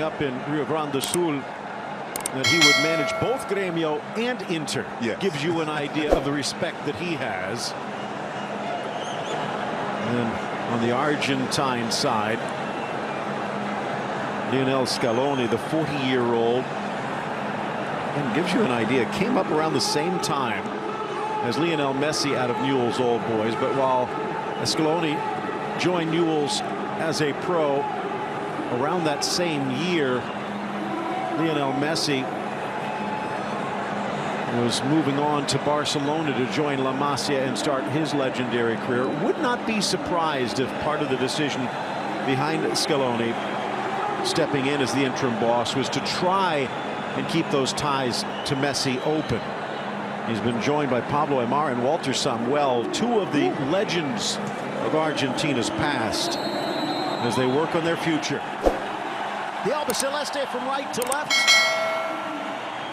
up in Rio Grande do Sul that he would manage both Grêmio and Inter. Yes. Gives you an idea of the respect that he has. And on the Argentine side, Lionel Scaloni, the 40-year-old, and gives you an idea, came up around the same time as Lionel Messi out of Newell's Old Boys. But while Scaloni joined Newell's as a pro around that same year, Lionel Messi was moving on to Barcelona to join La Masia and start his legendary career. Would not be surprised if part of the decision behind Scaloni stepping in as the interim boss was to try and keep those ties to Messi open. He's been joined by Pablo Aimar and Walter Samuel, two of the legends of Argentina's past, as they work on their future. The Albiceleste from right to left.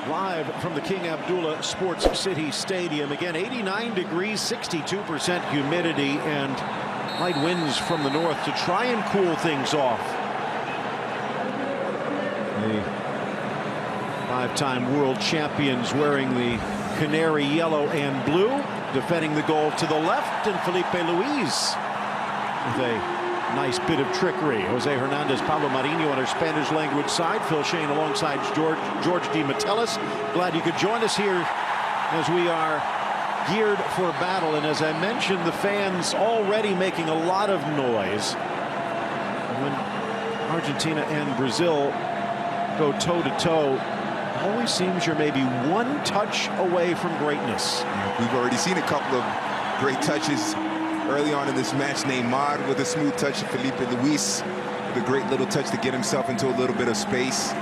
Live from the King Abdullah Sports City Stadium. Again, 89 degrees, 62% humidity, and light winds from the north to try and cool things off. The five-time world champions wearing the canary yellow and blue, defending the goal to the left, and Felipe Luis with a nice bit of trickery. Jose Hernandez, Pablo Marinho on our Spanish language side. Phil Shane alongside George D. Metellus. Glad you could join us here as we are geared for battle. And as I mentioned, the fans already making a lot of noise when Argentina and Brazil go toe-to-toe. Always seems you're maybe one touch away from greatness. We've already seen a couple of great touches early on in this match. Neymar with a smooth touch, Felipe Luis with a great little touch to get himself into a little bit of space.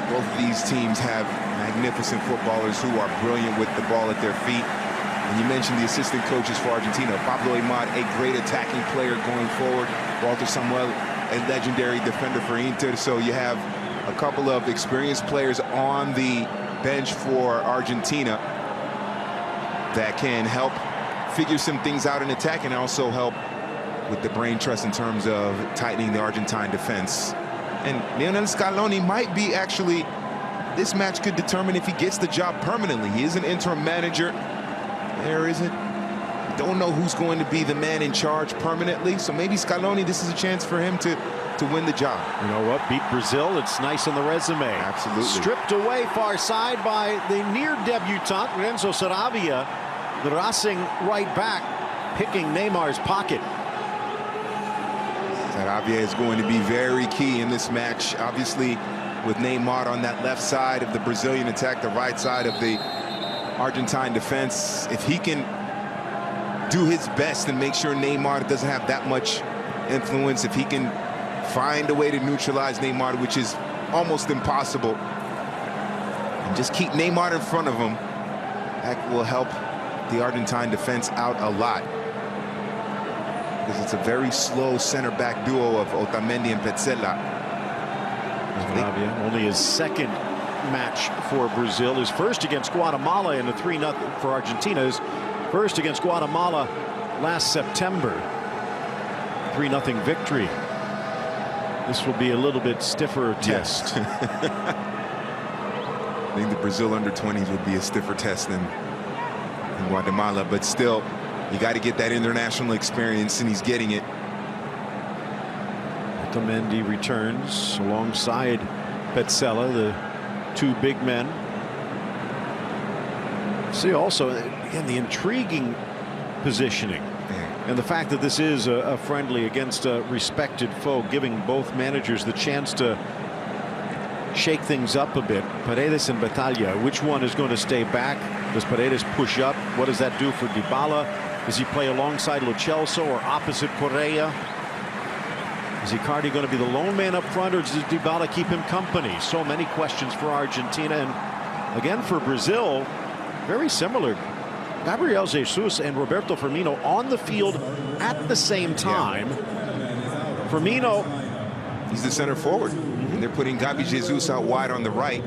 Both of these teams have magnificent footballers who are brilliant with the ball at their feet. And you mentioned the assistant coaches for Argentina. Pablo Aimar, a great attacking player going forward. Walter Samuel, a legendary defender for Inter. So you have a couple of experienced players on the bench for Argentina that can help figure some things out in attack and also help with the brain trust in terms of tightening the Argentine defense. And Lionel Scaloni might be actually, this match could determine if he gets the job permanently. He is an interim manager. There isn't, don't know who's going to be the man in charge permanently. So maybe Scaloni, this is a chance for him to win the job. You know what? Beat Brazil. It's nice on the resume. Absolutely. Stripped away far side by the near debutant Renzo Saravia. The Racing right back picking Neymar's pocket. Saravia is going to be very key in this match. Obviously, with Neymar on that left side of the Brazilian attack, the right side of the Argentine defense. If he can do his best and make sure Neymar doesn't have that much influence, if he can find a way to neutralize Neymar, which is almost impossible, and just keep Neymar in front of him, that will help the Argentine defense out a lot, because it's a very slow center back duo of Otamendi and Petzela. Only his second match for Brazil. His first against Guatemala in a 3-0 for Argentina. His first against Guatemala last September. 3-0 victory. This will be a little bit stiffer test. Yes. I think the Brazil under-20s would be a stiffer test than Guatemala, but still, you got to get that international experience, and he's getting it. Otamendi returns alongside Petzela, the two big men. See also, again, the intriguing positioning. And the fact that this is a friendly against a respected foe, giving both managers the chance to shake things up a bit. Paredes and Batalla, which one is going to stay back? Does Paredes push up? What does that do for Dybala? Does he play alongside Lo Celso or opposite Correa? Is Icardi going to be the lone man up front, or does Dybala keep him company? So many questions for Argentina. And again, for Brazil, very similar. Gabriel Jesus and Roberto Firmino on the field at the same time. Yeah. Firmino, he's the center forward, and they're putting Gabi Jesus out wide on the right.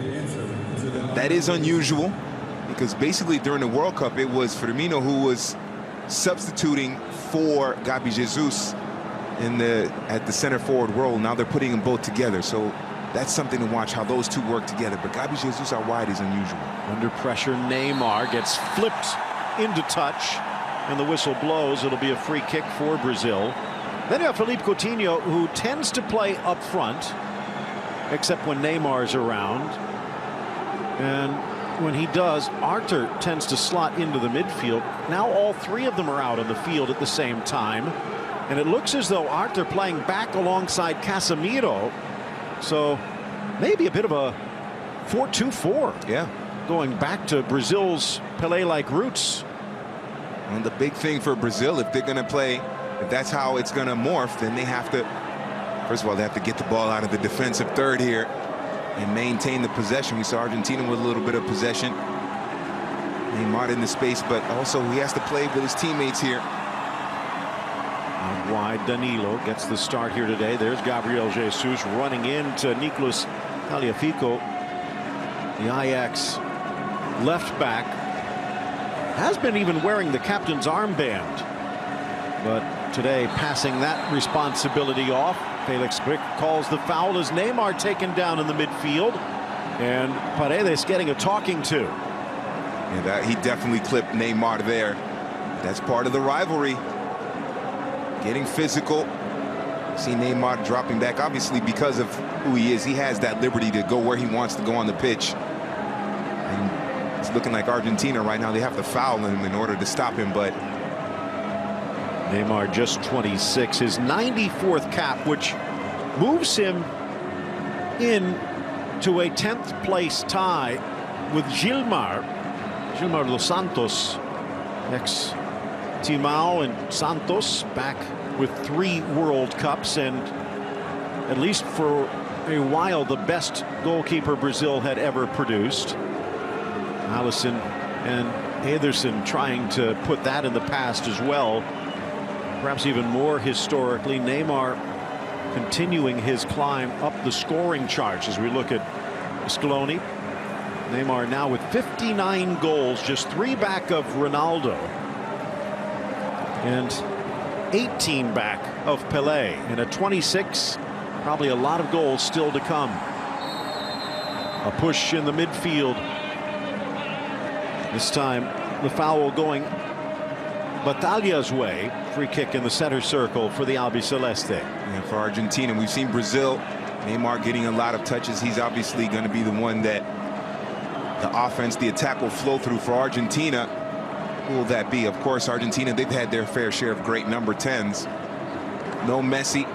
That is unusual, because basically during the World Cup, it was Firmino who was substituting for Gabi Jesus at the center forward role. Now they're putting them both together. So that's something to watch, how those two work together. But Gabi Jesus out wide is unusual. Under pressure, Neymar gets flipped into touch, and the whistle blows. It'll be a free kick for Brazil. Then you have Philippe Coutinho, who tends to play up front, except when Neymar's around. And when he does, Arthur tends to slot into the midfield. Now all three of them are out on the field at the same time. And it looks as though Arthur playing back alongside Casemiro. So maybe a bit of a 4-2-4. Yeah. Going back to Brazil's Pelé-like roots. And the big thing for Brazil, if they're going to play, if that's how it's going to morph, then they have to, first of all, they have to get the ball out of the defensive third here and maintain the possession. We saw Argentina with a little bit of possession. Neymar in the space, but also he has to play with his teammates here. Out wide, Danilo gets the start here today. There's Gabriel Jesus running into Nicolas Tagliafico. The Ajax left back has been even wearing the captain's armband, but today passing that responsibility off. Felix Quick calls the foul as Neymar taken down in the midfield, and Paredes getting a talking to. Yeah, that he definitely clipped Neymar there. That's part of the rivalry. Getting physical. See Neymar dropping back, obviously because of who he is. He has that liberty to go where he wants to go on the pitch. And it's looking like Argentina right now, they have to foul him in order to stop him, but Neymar just 26, his 94th cap, which moves him in to a 10th place tie with Gilmar Dos Santos, ex-Timao and Santos, back with 3 World Cups, and at least for a while the best goalkeeper Brazil had ever produced. Alisson and Ederson trying to put that in the past as well. Perhaps even more historically, Neymar continuing his climb up the scoring charts as we look at Scaloni. Neymar now with 59 goals, just 3 back of Ronaldo, and 18 back of Pelé, and at 26, probably a lot of goals still to come. A push in the midfield. This time the foul going Batalha's way. Free kick in the center circle for the Albiceleste. And for Argentina, we've seen Brazil, Neymar getting a lot of touches. He's obviously going to be the one that the offense, the attack will flow through. For Argentina, who will that be? Of course, Argentina, they've had their fair share of great number 10s. No Messi,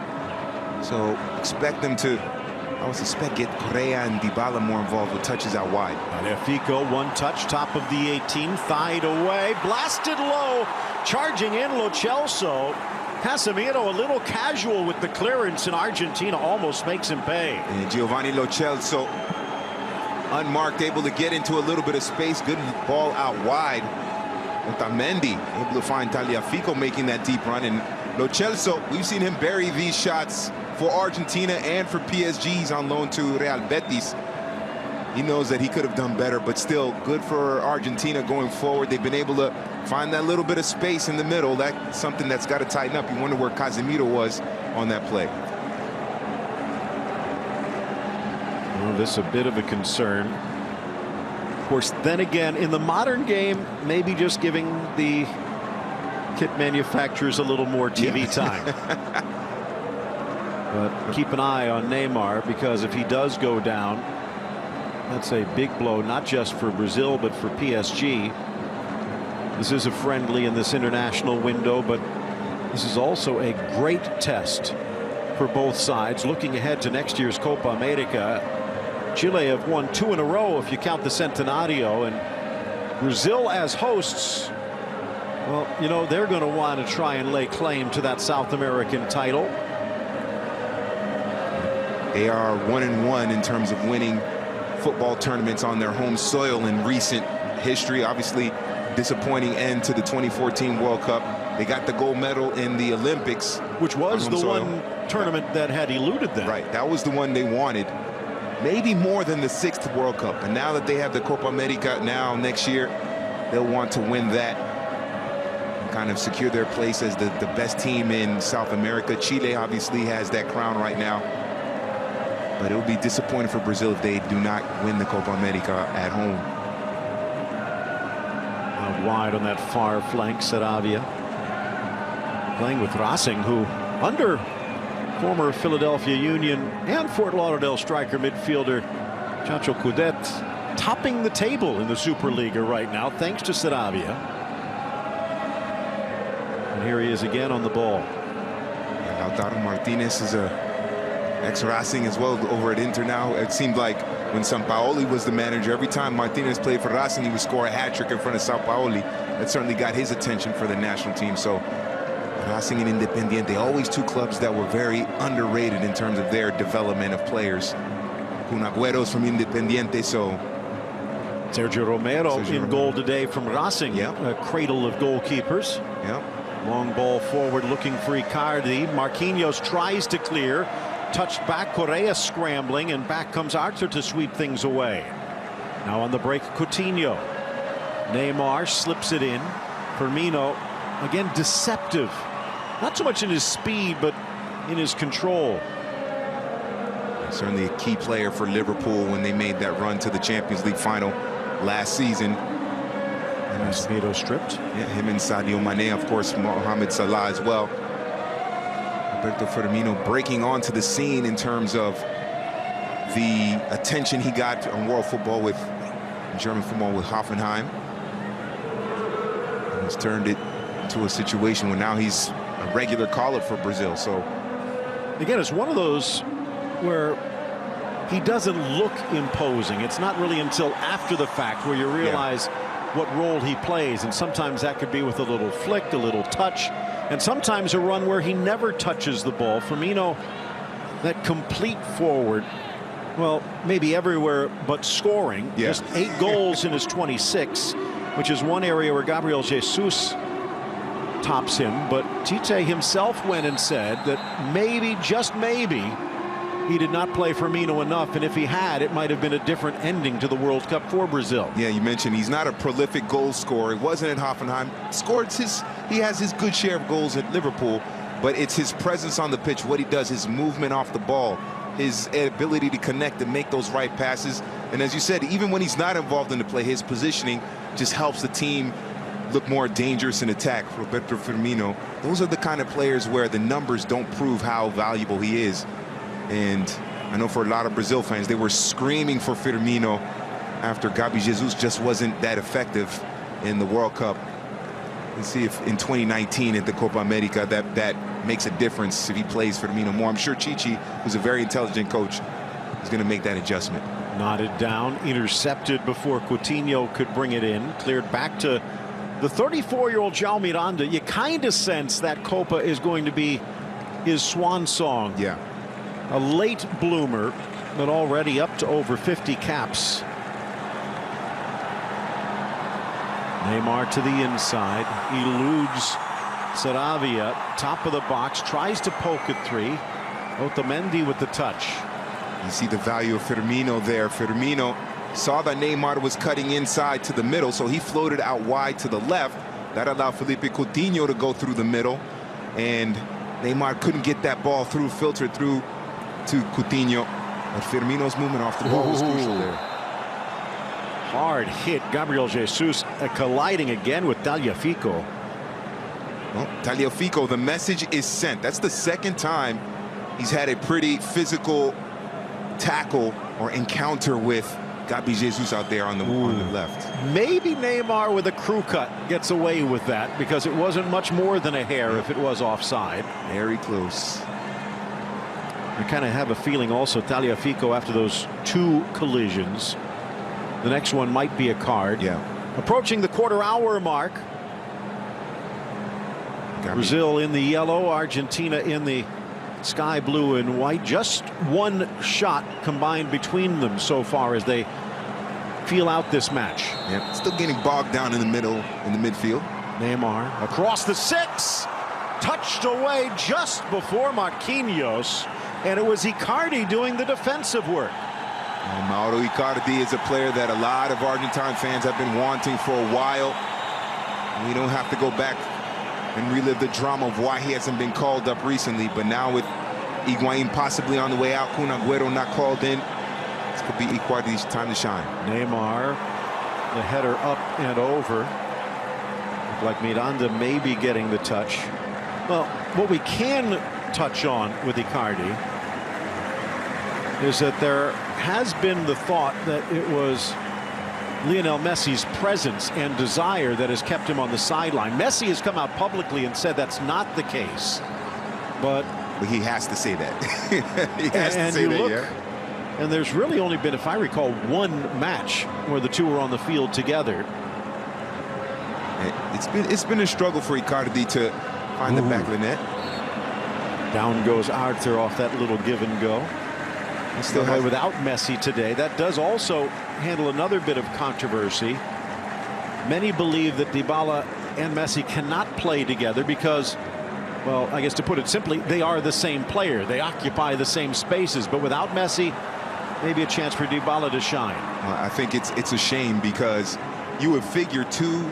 so expect them to, I would suspect, get Correa and Dybala more involved with touches out wide. Tagliafico, one touch, top of the 18, thied away, blasted low, charging in Lo Celso. Casemiro a little casual with the clearance, and Argentina almost makes him pay. And Giovanni Lo Celso, unmarked, able to get into a little bit of space. Good ball out wide. Otamendi able to find Tagliafico making that deep run. And Lo Celso, we've seen him bury these shots for Argentina and for PSG. He's on loan to Real Betis. He knows that he could have done better, but still good for Argentina going forward. They've been able to find that little bit of space in the middle. That's something that's got to tighten up. You wonder where Casemiro was on that play. Well, this is a bit of a concern. Of course, then again, in the modern game, maybe just giving the kit manufacturers a little more TV time. But keep an eye on Neymar, because if he does go down, that's a big blow, not just for Brazil, but for PSG. This is a friendly in this international window, but this is also a great test for both sides. Looking ahead to next year's Copa America, Chile have won 2 in a row if you count the Centenario, and Brazil as hosts, well, you know, they're going to want to try and lay claim to that South American title. They are 1-1 in terms of winning football tournaments on their home soil in recent history. Obviously, disappointing end to the 2014 World Cup. They got the gold medal in the Olympics, which was the one tournament that had eluded them. Right, that was the one they wanted, maybe more than the 6th World Cup. And now that they have the Copa America now next year, they'll want to win that, kind of secure their place as the best team in South America. Chile obviously has that crown right now. But it would be disappointing for Brazil if they do not win the Copa America at home. Out wide on that far flank, Saravia. Playing with Racing, who under former Philadelphia Union and Fort Lauderdale striker midfielder Chacho Coudet topping the table in the Superliga right now, thanks to Saravia. And here he is again on the ball. And Lautaro Martinez is a ex-Racing as well over at Inter now. It seemed like when Sampaoli was the manager, every time Martinez played for Racing, he would score a hat-trick in front of Sampaoli. That certainly got his attention for the national team. So Racing and Independiente, always two clubs that were very underrated in terms of their development of players. Kun Agüero's from Independiente, so Sergio Romero in goal today from Racing, a cradle of goalkeepers. Long ball forward looking for Icardi. Marquinhos tries to clear. Touched back, Correa scrambling, and back comes Arthur to sweep things away. Now on the break, Coutinho. Neymar slips it in. Firmino, again, deceptive. Not so much in his speed, but in his control. Certainly a key player for Liverpool when they made that run to the Champions League final last season. Casemiro stripped. Yeah, him and Sadio Mane, of course, Mohamed Salah as well. Roberto Firmino breaking onto the scene in terms of the attention he got on world football with German football with Hoffenheim. And he's turned it into a situation where now he's a regular call-up for Brazil. So again, it's one of those where he doesn't look imposing. It's not really until after the fact where you realize what role he plays, and sometimes that could be with a little flick, a little touch, and sometimes a run where he never touches the ball. Firmino, that complete forward, well, maybe everywhere but scoring. Just 8 goals in his 26, which is one area where Gabriel Jesus tops him. But Tite himself went and said that maybe, just maybe, he did not play Firmino enough, and if he had, it might have been a different ending to the World Cup for Brazil. Yeah, you mentioned he's not a prolific goal scorer. He wasn't at Hoffenheim. He has his good share of goals at Liverpool, but it's his presence on the pitch, what he does, his movement off the ball, his ability to connect and make those right passes. And as you said, even when he's not involved in the play, his positioning just helps the team look more dangerous in attack. Roberto Firmino, those are the kind of players where the numbers don't prove how valuable he is. And I know for a lot of Brazil fans, they were screaming for Firmino after Gabi Jesus just wasn't that effective in the World Cup. Let's see if in 2019 at the Copa America that makes a difference if he plays Firmino more. I'm sure Chichi, who's a very intelligent coach, is going to make that adjustment. Nodded down, intercepted before Coutinho could bring it in, cleared back to the 34-year-old João Miranda. You kind of sense that Copa is going to be his swan song. A late bloomer, but already up to over 50 caps. Neymar to the inside, eludes Saravia, top of the box, tries to poke it 3. Otamendi with the touch. You see the value of Firmino there. Firmino saw that Neymar was cutting inside to the middle, so he floated out wide to the left. That allowed Felipe Coutinho to go through the middle, and Neymar couldn't get that ball through, filtered through to Coutinho. But Firmino's movement off the ball was crucial there. Hard hit. Gabriel Jesus colliding again with Tagliafico. Well, Tagliafico, the message is sent. That's the second time he's had a pretty physical tackle or encounter with Gabi Jesus out there on the left. Maybe Neymar with a crew cut gets away with that, because it wasn't much more than a hair if it was offside. Very close. I kind of have a feeling also Tagliafico, after those 2 collisions, the next one might be a card. Approaching the quarter-hour mark. Brazil in the yellow, Argentina in the sky blue and white. Just 1 shot combined between them so far as they feel out this match. Still getting bogged down in the middle, in the midfield. Neymar across the 6, touched away just before Marquinhos, and it was Icardi doing the defensive work. Mauro Icardi is a player that a lot of Argentine fans have been wanting for a while. We don't have to go back and relive the drama of why he hasn't been called up recently, but now with Higuain possibly on the way out. Kun Agüero not called in. This could be Icardi's time to shine. Neymar, the header up and over. Looked like Miranda may be getting the touch. Well, what we can touch on with Icardi is that there has been the thought that it was Lionel Messi's presence and desire that has kept him on the sideline. Messi has come out publicly and said that's not the case. But he has to say that. He has to say that, yeah. And there's really only been, if I recall, one match where the two were on the field together. It's been a struggle for Icardi to find the back of the net. Down goes Arthur off that little give and go. He still has without Messi today. That does also handle another bit of controversy. Many believe that Dybala and Messi cannot play together because, well, I guess to put it simply, they are the same player. They occupy the same spaces. But without Messi, maybe a chance for Dybala to shine. I think it's a shame because you would figure two.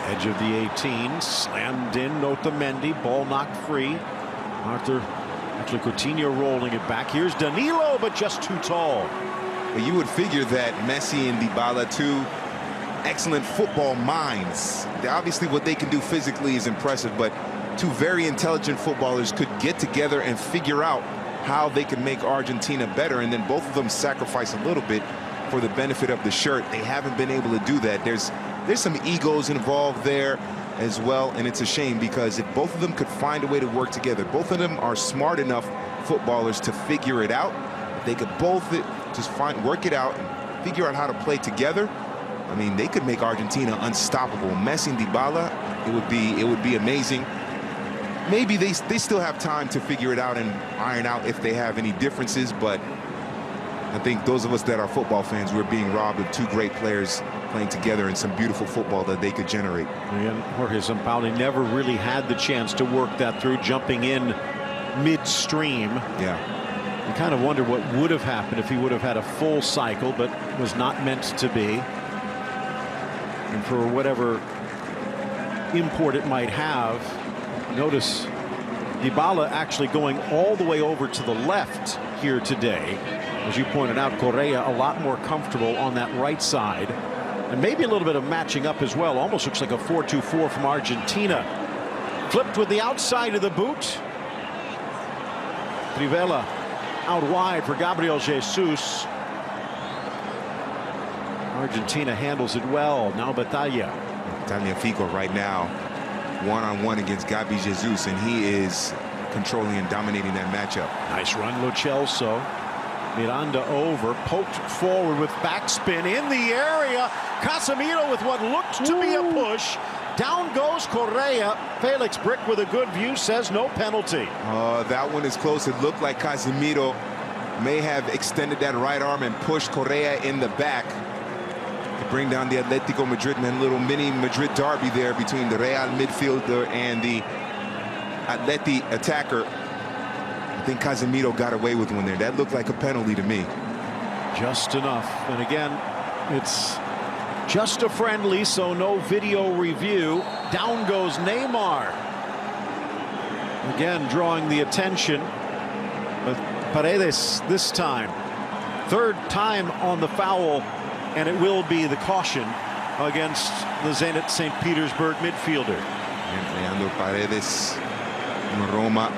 Edge of the 18, slammed in, Otamendi, ball knocked free. Arthur, actually Coutinho rolling it back. Here's Danilo, but just too tall. But you would figure that Messi and Dybala, two excellent football minds. Obviously what they can do physically is impressive, but two very intelligent footballers could get together and figure out how they can make Argentina better, and then both of them sacrifice a little bit for the benefit of the shirt. They haven't been able to do that. There's some egos involved there as well, and it's a shame because if both of them could find a way to work together, both of them are smart enough footballers to figure it out. If they could both just work it out and figure out how to play together, I mean, they could make Argentina unstoppable. Messi and Dybala, it would be amazing. Maybe they still have time to figure it out and iron out if they have any differences, but I think those of us that are football fans, we're being robbed of two great players playing together and some beautiful football that they could generate. And Jorge Sampaoli never really had the chance to work that through, jumping in midstream. Yeah. You kind of wonder what would have happened if he would have had a full cycle, but was not meant to be. And for whatever import it might have, notice Dybala actually going all the way over to the left here today. As you pointed out, Correa a lot more comfortable on that right side. And maybe a little bit of matching up as well. Almost looks like a 4-2-4 from Argentina. Flipped with the outside of the boot. Trivela out wide for Gabriel Jesus. Argentina handles it well. Now Batalla. Tagliafico right now one-on-one against Gabi Jesus, and he is controlling and dominating that matchup. Nice run, Lo Celso. Miranda over, poked forward with backspin in the area. Casemiro with what looked to be a push. Down goes Correa. Felix Brick with a good view says no penalty. That one is close. It looked like Casemiro may have extended that right arm and pushed Correa in the back to bring down the Atletico Madrid man. Little mini Madrid derby there between the Real midfielder and the Atleti attacker. I think Casemiro got away with one there. That looked like a penalty to me. Just enough. And again, it's just a friendly, so no video review. Down goes Neymar. Again, drawing the attention. But Paredes this time. Third time on the foul, and it will be the caution against the Zenit St. Petersburg midfielder. And Leandro Paredes from Roma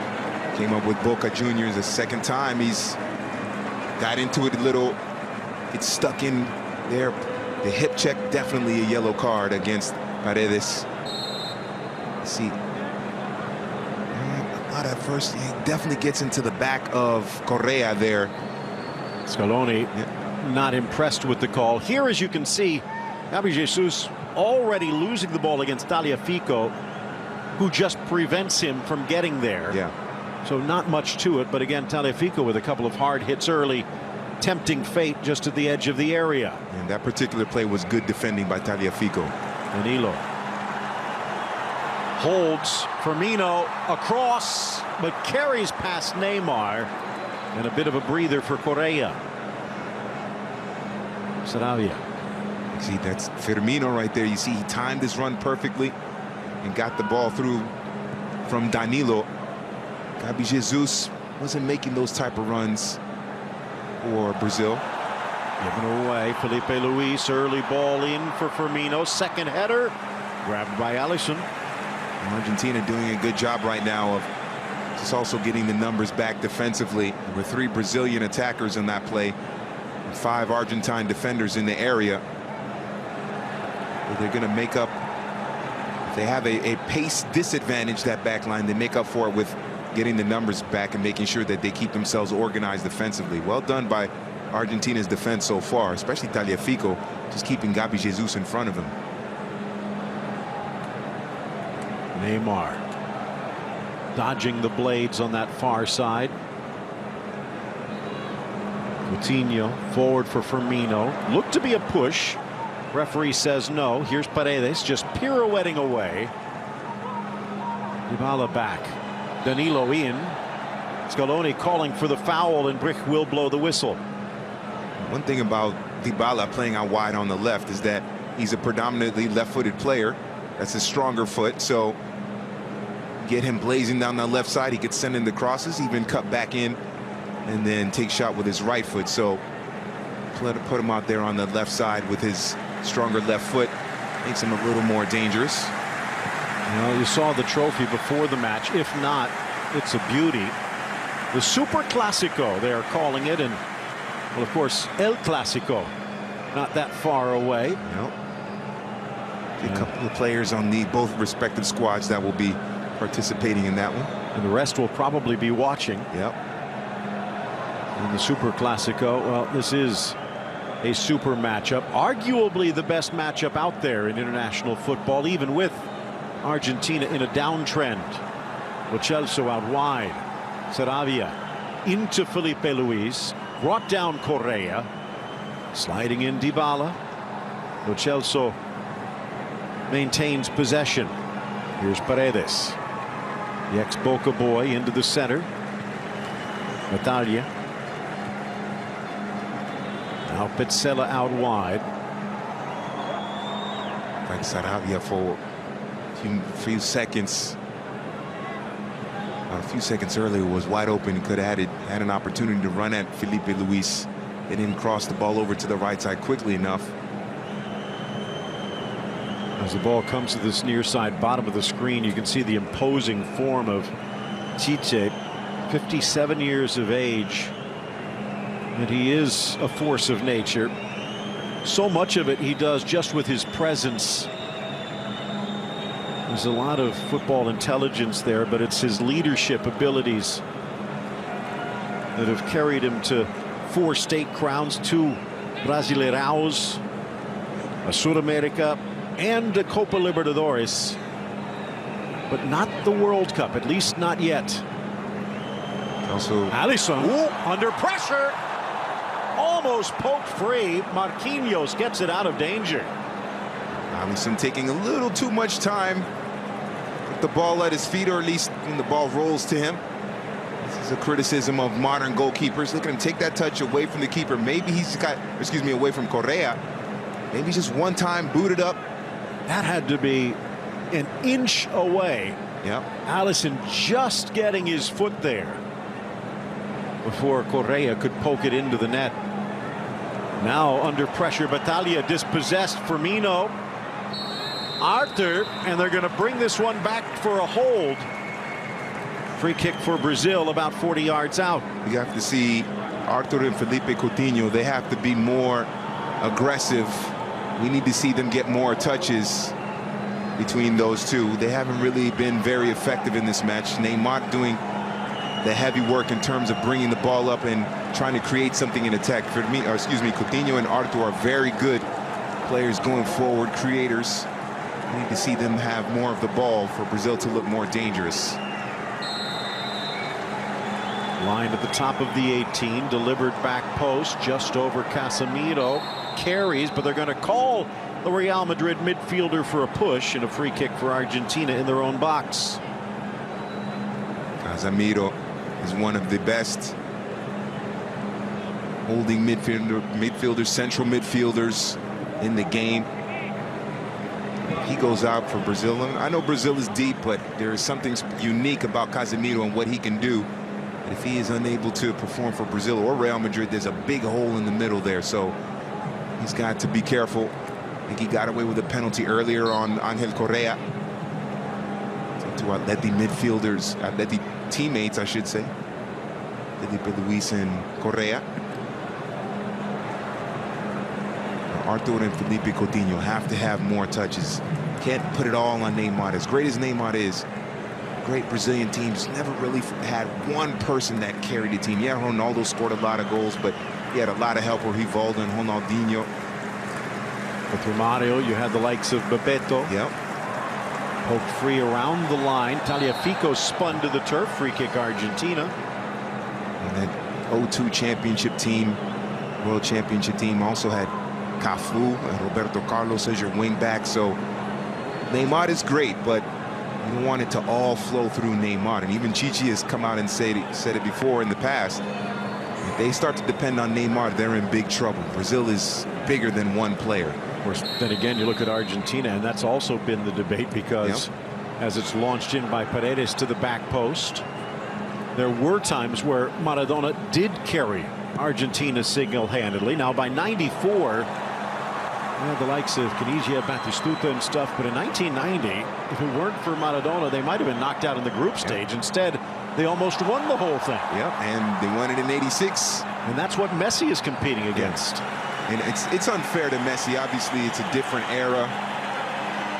came up with Boca Juniors a second time. He's got into it a little. It's stuck in there. The hip check, definitely a yellow card against Paredes. Let's see. Not at first. He definitely gets into the back of Correa there. Scaloni not impressed with the call. Here, as you can see, Gabriel Jesus already losing the ball against Tagliafico, who just prevents him from getting there. Yeah. So not much to it, but again, Tagliafico with a couple of hard hits early, tempting fate just at the edge of the area. And that particular play was good defending by Tagliafico. Danilo holds Firmino across, but carries past Neymar, and a bit of a breather for Correa. Sarabia. See, that's Firmino right there. You see, he timed his run perfectly and got the ball through from Danilo. Gabi Jesus wasn't making those type of runs for Brazil. Given away, Felipe Luis, early ball in for Firmino, second header, grabbed by Alisson. Argentina doing a good job right now of just also getting the numbers back defensively. There were 3 Brazilian attackers in that play, and 5 Argentine defenders in the area. They're going to make up, if they have a pace disadvantage, that back line, they make up for it with getting the numbers back and making sure that they keep themselves organized defensively. Well done by Argentina's defense so far, especially Tagliafico, just keeping Gabi Jesus in front of him. Neymar dodging the blades on that far side. Coutinho forward for Firmino. Looked to be a push. Referee says no. Here's Paredes just pirouetting away. Dybala back. Danilo in. Scaloni calling for the foul, and Brick will blow the whistle. One thing about Dybala playing out wide on the left is that he's a predominantly left-footed player. That's his stronger foot, so get him blazing down the left side. He could send in the crosses, even cut back in, and then take shot with his right foot. So put him out there on the left side with his stronger left foot. Makes him a little more dangerous. Well, you saw the trophy before the match. If not, it's a beauty. The Super Clasico, they are calling it, and well, of course, El Clasico, not that far away. Yep. A couple of players on both respective squads that will be participating in that one, and the rest will probably be watching. Yep. In the Super Clasico, well, this is a super matchup, arguably the best matchup out there in international football, even with Argentina in a downtrend. Lo Celso out wide. Saravia into Felipe Luis, brought down Correa, sliding in Dybala. Lo Celso maintains possession. Here's Paredes, the ex-Boca boy, into the center. Natalia. Now Pizzella out wide. Like Saravia for a few seconds. A few seconds earlier was wide open. Could have had an opportunity to run at Felipe Luis. They didn't cross the ball over to the right side quickly enough. As the ball comes to this near side bottom of the screen, you can see the imposing form of Tite, 57 years of age, and he is a force of nature. So much of it he does just with his presence. There's a lot of football intelligence there, but it's his leadership abilities that have carried him to 4 state crowns, 2 Brasileiraos, a Sud-America, and a Copa Libertadores, but not the World Cup, at least not yet. Also, Alisson under pressure, almost poked free. Marquinhos gets it out of danger. Alisson taking a little too much time with the ball at his feet, or at least when the ball rolls to him. This is a criticism of modern goalkeepers. Look at him take that touch away from the keeper. Maybe he's got, excuse me, away from Correa. Maybe just one time booted up. That had to be an inch away. Yep. Alisson just getting his foot there before Correa could poke it into the net. Now under pressure, Battaglia dispossessed. Firmino, Arthur, and they're going to bring this one back for a hold. Free kick for Brazil, about 40 yards out. You have to see Arthur and Felipe Coutinho. They have to be more aggressive. We need to see them get more touches between those two. They haven't really been very effective in this match. Neymar doing the heavy work in terms of bringing the ball up and trying to create something in attack. Coutinho and Arthur are very good players going forward, creators. We need to see them have more of the ball for Brazil to look more dangerous. Line at the top of the 18, delivered back post just over Casemiro. Carries, but they're going to call the Real Madrid midfielder for a push and a free kick for Argentina in their own box. Casemiro is one of the best holding midfielders, central midfielders in the game. he goes out for Brazil. And I know Brazil is deep, but there is something unique about Casemiro and what he can do. And if he is unable to perform for Brazil or Real Madrid, there's a big hole in the middle there. So he's got to be careful. I think he got away with a penalty earlier on Angel Correa. To Atleti midfielders, Atleti teammates, I should say. Felipe Luis and Correa. Arthur and Felipe Coutinho have to have more touches. Can't put it all on Neymar. As great as Neymar is, great Brazilian teams never really had one person that carried the team. Yeah, Ronaldo scored a lot of goals, but he had a lot of help with Rivaldo and Ronaldinho. With Romario, you had the likes of Bebeto. Yep. Poked free around the line. Tagliafico spun to the turf. Free kick Argentina. And that 0-2 championship team, World Championship team, also had Cafu and Roberto Carlos as your wing back. So Neymar is great, but you don't want it to all flow through Neymar. And even Chichi has come out and said it before in the past. If they start to depend on Neymar, they're in big trouble. Brazil is bigger than one player. Of course, then again, you look at Argentina, and that's also been the debate because as it's launched in by Paredes to the back post, there were times where Maradona did carry Argentina single-handedly. Now, by 94, the likes of Caniggia, Batistuta and stuff, but in 1990, if it weren't for Maradona, they might have been knocked out in the group stage. Instead, they almost won the whole thing. Yep, and they won it in '86. And that's what Messi is competing against. And it's unfair to Messi. Obviously, it's a different era.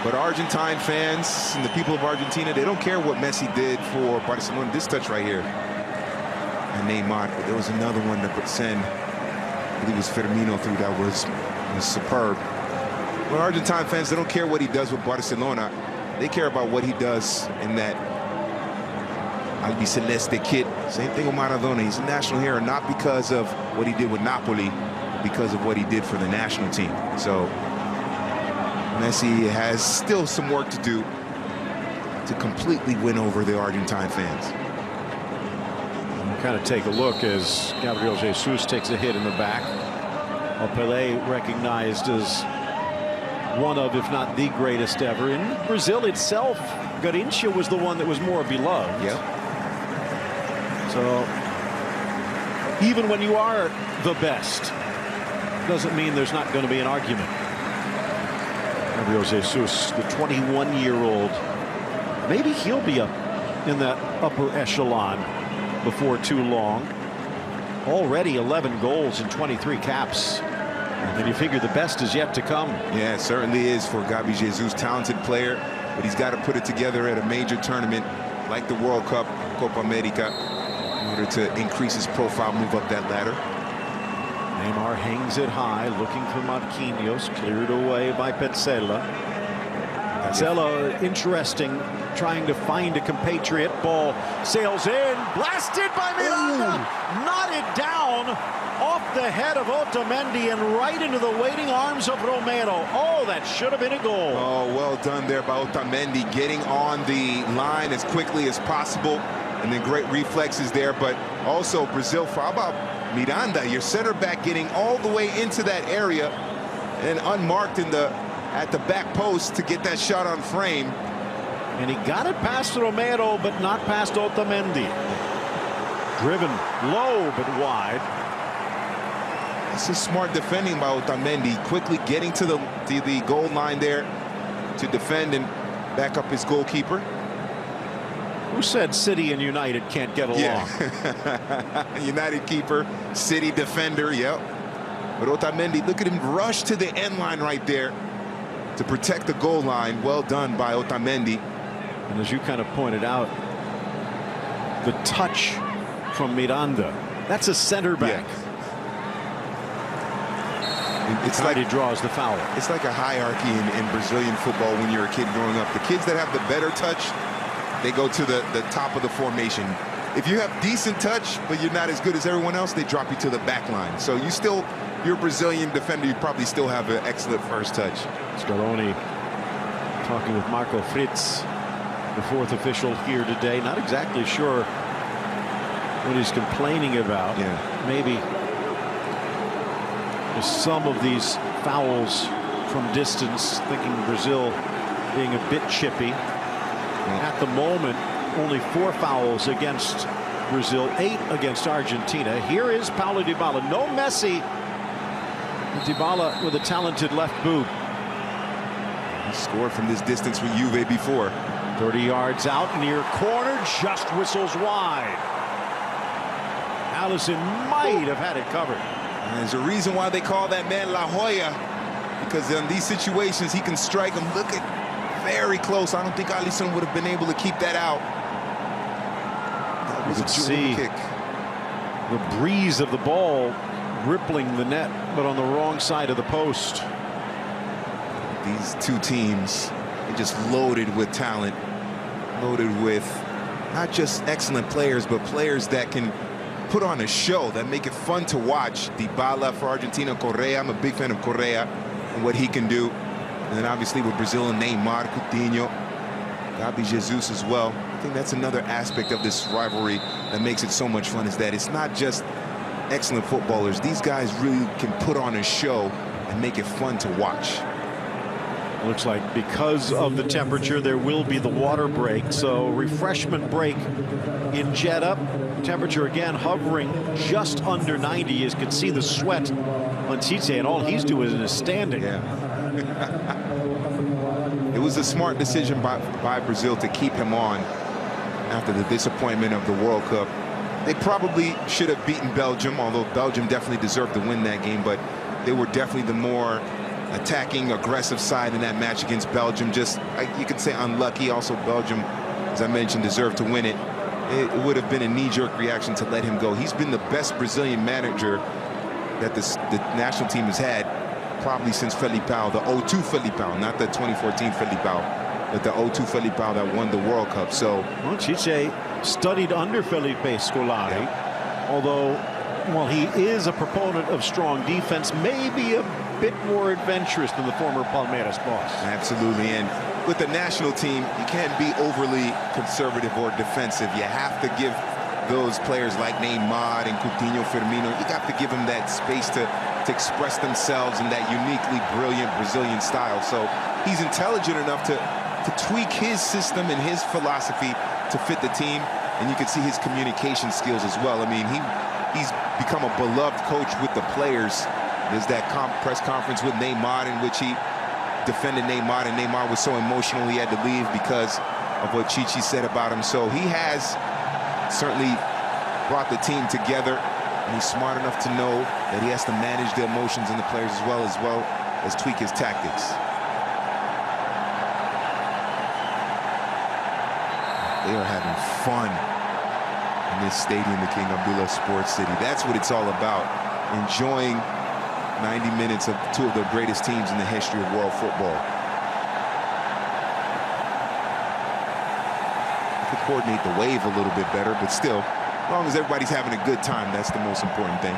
But Argentine fans and the people of Argentina, they don't care what Messi did for Barcelona. This touch right here. And Neymar, but there was another one that would send, I believe it was Firmino through, that was superb. But Argentine fans, they don't care what he does with Barcelona. They care about what he does in that Albiceleste kit. Same thing with Maradona. He's a national hero, not because of what he did with Napoli, but because of what he did for the national team. So Messi has still some work to do to completely win over the Argentine fans. Kind of take a look as Gabriel Jesus takes a hit in the back. Pelé recognized as one of, if not the greatest ever. In Brazil itself, Garrincha was the one that was more beloved. Yep. So even when you are the best, doesn't mean there's not going to be an argument. Gabriel Jesus, the 21-year-old, maybe he'll be up in that upper echelon before too long. Already 11 goals and 23 caps. And you figure the best is yet to come. Yeah, it certainly is for Gabi Jesus. Talented player, but he's got to put it together at a major tournament like the World Cup, Copa America, in order to increase his profile, move up that ladder. Neymar hangs it high, looking for Marquinhos, cleared away by Petzela. Petzela, interesting, trying to find a compatriot. Ball sails in, blasted by Miranda, knotted down off the head of Otamendi and right into the waiting arms of Romero. Oh, that should have been a goal. Oh, well done there by Otamendi, getting on the line as quickly as possible, and then great reflexes there. But also Brazil, how about Miranda, your center back, getting all the way into that area and unmarked at the back post to get that shot on frame. And he got it past Romero, but not past Otamendi. Driven low, but wide. This is smart defending by Otamendi, quickly getting to the goal line there to defend and back up his goalkeeper. Who said City and United can't get along? Yeah. United keeper, City defender, yep. But Otamendi, look at him rush to the end line right there to protect the goal line. Well done by Otamendi. And as you kind of pointed out, the touch from Miranda, that's a center back. Yeah. It's like like he draws the foul. It's like a hierarchy in Brazilian football when you're a kid growing up. The kids that have the better touch, they go to the top of the formation. If you have decent touch, but you're not as good as everyone else, they drop you to the back line. So you're a Brazilian defender, you probably still have an excellent first touch. Scaloni talking with Marco Fritz, the fourth official here today. Not exactly sure what he's complaining about. Yeah. Maybe some of these fouls from distance, thinking Brazil being a bit chippy. At the moment, only 4 fouls against Brazil, 8 against Argentina. Here is Paulo Dybala. No Messi. Dybala with a talented left boot. He scored from this distance with Juve before. 30 yards out, near corner, just whistles wide. Alisson might have had it covered. And there's a reason why they call that man La Joya, because in these situations he can strike them. Look at, very close. I don't think Alisson would have been able to keep that out. That was a jewel kick. The breeze of the ball rippling the net, but on the wrong side of the post. These two teams are just loaded with talent, loaded with not just excellent players, but players that can put on a show, that make it fun to watch. Dybala for Argentina, Correa. I'm a big fan of Correa and what he can do. And then obviously with Brazil and Neymar, Coutinho, Gabi Jesus as well. I think that's another aspect of this rivalry that makes it so much fun, is that it's not just excellent footballers. These guys really can put on a show and make it fun to watch. Looks like because of the temperature, there will be the water break. So refreshment break in Jeddah. Temperature again hovering just under 90. You can see the sweat on Tite, and all he's doing is standing. Yeah. It was a smart decision by Brazil to keep him on after the disappointment of the World Cup. They probably should have beaten Belgium, although Belgium definitely deserved to win that game, but they were definitely the more attacking, aggressive side in that match against Belgium. Just, you could say, unlucky. Also, Belgium, as I mentioned, deserved to win it. It would have been a knee-jerk reaction to let him go. He's been the best Brazilian manager that the national team has had probably since Felipao, the 02 Felipao, not the 2014 Felipao, but the 02 Felipao that won the World Cup. So, well, Tite studied under Felipe Scolari, although, while he is a proponent of strong defense, maybe a bit more adventurous than the former Palmeiras boss. Absolutely, and with the national team, you can't be overly conservative or defensive. You have to give those players like Neymar and Coutinho, Firmino, you got to give them that space to express themselves in that uniquely brilliant Brazilian style. So he's intelligent enough to tweak his system and his philosophy to fit the team, and you can see his communication skills as well. I mean, he's become a beloved coach with the players. There's that press conference with Neymar in which he defended Neymar, and Neymar was so emotional he had to leave because of what Chichi said about him. So he has certainly brought the team together, and he's smart enough to know that he has to manage the emotions in the players as well as tweak his tactics. They are having fun in this stadium, the King Abdullah Sports City. That's what it's all about, enjoying 90 minutes of two of the greatest teams in the history of world football. You could coordinate the wave a little bit better, but still, as long as everybody's having a good time, that's the most important thing.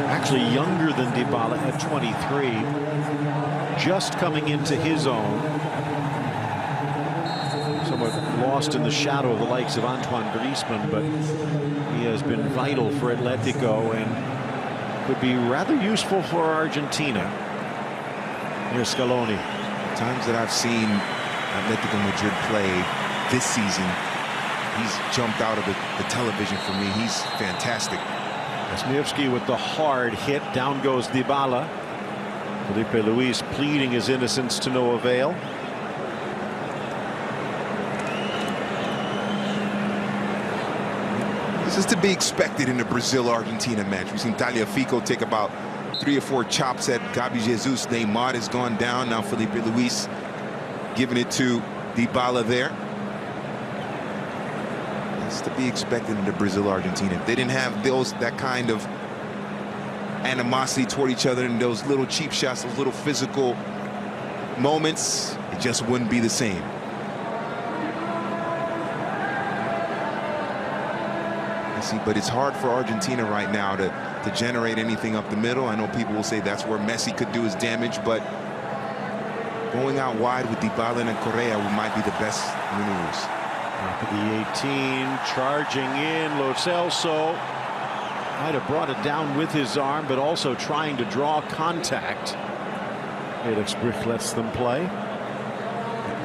Actually younger than Dybala at 23, just coming into his own, somewhat lost in the shadow of the likes of Antoine Griezmann, but he has been vital for Atletico and could be rather useful for Argentina. Here's Scaloni. The times that I've seen Atletico Madrid play this season, he's jumped out of the television for me. He's fantastic. Wisniewski with the hard hit. Down goes Dybala. Felipe Luis pleading his innocence to no avail. This is to be expected in a Brazil-Argentina match. We've seen Tagliafico take about 3 or 4 chops at Gabi Jesus. Neymar has gone down. Now Felipe Luis giving it to Dybala there. To be expected in the Brazil-Argentina. If they didn't have that kind of animosity toward each other and those little cheap shots, those little physical moments, it just wouldn't be the same. But it's hard for Argentina right now to generate anything up the middle. I know people will say that's where Messi could do his damage, but going out wide with Dybala and Correa might be the best maneuvers. Top of the 18, charging in. Lo Celso might have brought it down with his arm, but also trying to draw contact. Felix Brich lets them play.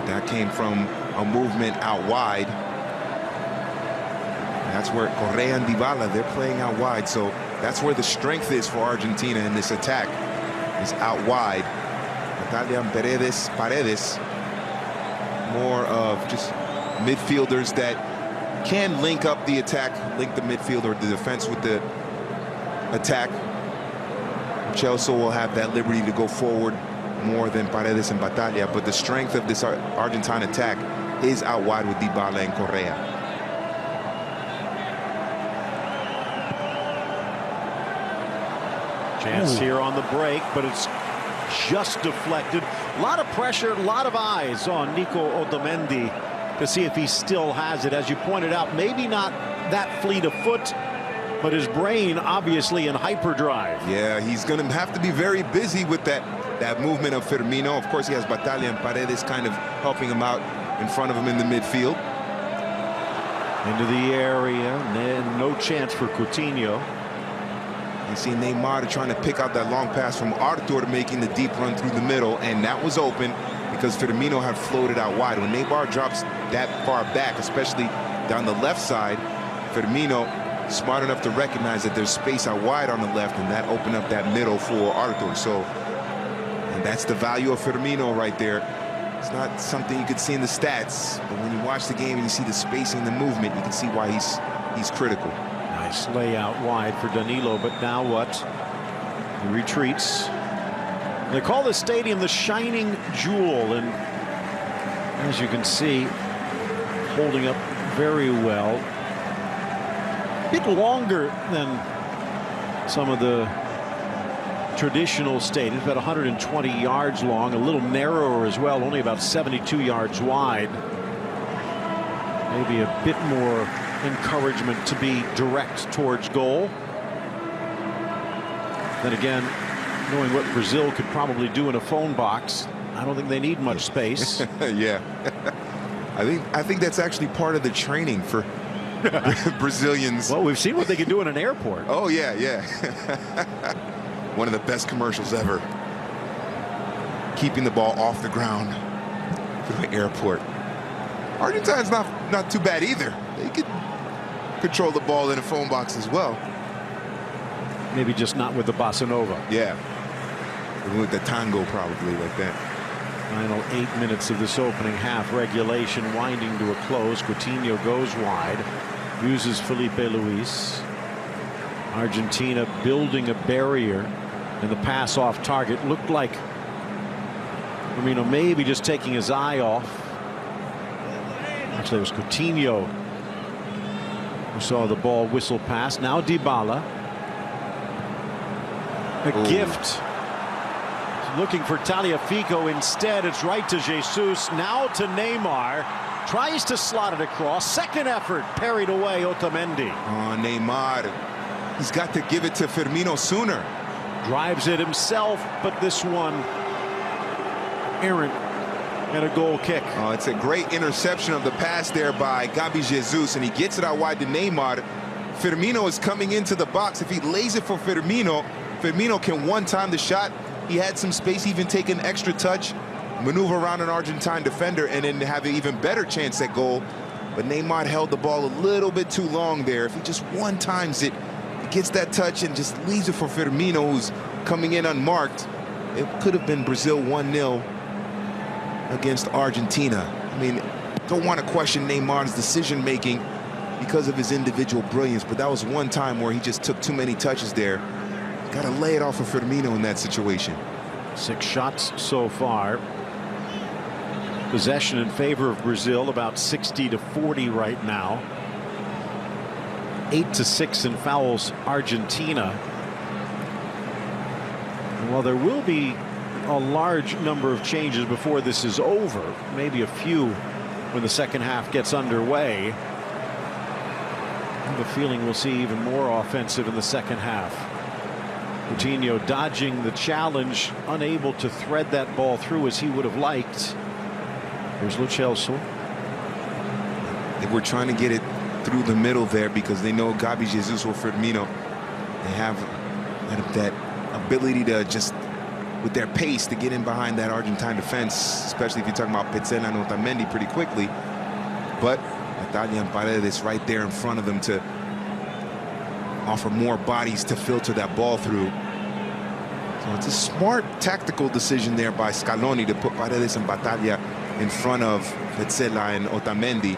That came from a movement out wide. That's where Correa and Dybala, they're playing out wide. So that's where the strength is for Argentina in this attack, is out wide. Natalia and Paredes, more of just midfielders that can link up the attack, link the midfield or the defense with the attack. Chelsea will have that liberty to go forward more than Paredes and Batalla, but the strength of this Argentine attack is out wide with Dybala and Correa. Chance here on the break, but it's just deflected. A lot of pressure, a lot of eyes on Nico Otamendi to see if he still has it. As you pointed out, maybe not that fleet of foot, but his brain obviously in hyperdrive. Yeah, he's going to have to be very busy with that movement of Firmino. Of course, he has Batalla and Paredes kind of helping him out in front of him in the midfield. Into the area, and no chance for Coutinho. You see Neymar trying to pick out that long pass from Arthur, making the deep run through the middle, and that was open because Firmino had floated out wide. When Neymar drops that far back, especially down the left side, Firmino smart enough to recognize that there's space out wide on the left, and that opened up that middle for Arthur. So, and that's the value of Firmino right there. It's not something you could see in the stats, but when you watch the game and you see the spacing and the movement, you can see why he's critical. Nice layout wide for Danilo, but now what? He retreats. They call the stadium the Shining Jewel, and as you can see, holding up very well. A bit longer than some of the traditional stadiums, about 120 yards long, a little narrower as well, only about 72 yards wide. Maybe a bit more encouragement to be direct towards goal. Then again, knowing what Brazil could probably do in a phone box, I don't think they need much space. Yeah. I think that's actually part of the training for Brazilians. Well, we've seen what they can do in an airport. Oh, yeah, yeah. One of the best commercials ever. Keeping the ball off the ground through the airport. Argentine's not too bad either. They could control the ball in a phone box as well. Maybe just not with the bossa nova. Yeah. With the tango, probably, like that. Final 8 minutes of this opening half. Regulation winding to a close. Coutinho goes wide. Uses Felipe Luis. Argentina building a barrier. And the pass off target looked like Firmino maybe just taking his eye off. Actually, it was Coutinho who saw the ball whistle past. Now Dybala. A gift. Looking for Tagliafico instead. It's right to Jesus. Now to Neymar. Tries to slot it across. Second effort. Parried away Otamendi. Oh, Neymar. He's got to give it to Firmino sooner. Drives it himself, but this one errant and a goal kick. Oh, it's a great interception of the pass there by Gabi Jesus, and he gets it out wide to Neymar. Firmino is coming into the box. If he lays it for Firmino, Firmino can one-time the shot. He had some space, even take an extra touch, maneuver around an Argentine defender, and then have an even better chance at goal. But Neymar held the ball a little bit too long there. If he just one-times it, he gets that touch and just leaves it for Firmino, who's coming in unmarked. It could have been Brazil 1-0 against Argentina. I mean, don't want to question Neymar's decision-making because of his individual brilliance, but that was one time where he just took too many touches there. Got to lay it off for Firmino in that situation. 6 shots so far. Possession in favor of Brazil, about 60-40 right now. 8-6 in fouls Argentina. And while there will be a large number of changes before this is over, maybe a few when the second half gets underway, I have a feeling we'll see even more offensive in the second half. Coutinho dodging the challenge, unable to thread that ball through as he would have liked. Here's Lo Celso. They were trying to get it through the middle there because they know Gabi Jesus or Firmino, they have that ability to just, with their pace, to get in behind that Argentine defense, especially if you're talking about Petzela and Otamendi pretty quickly. But Natalia and Paredes right there in front of them to offer more bodies to filter that ball through. So it's a smart tactical decision there by Scaloni to put Paredes and Batalla in front of Petzela and Otamendi.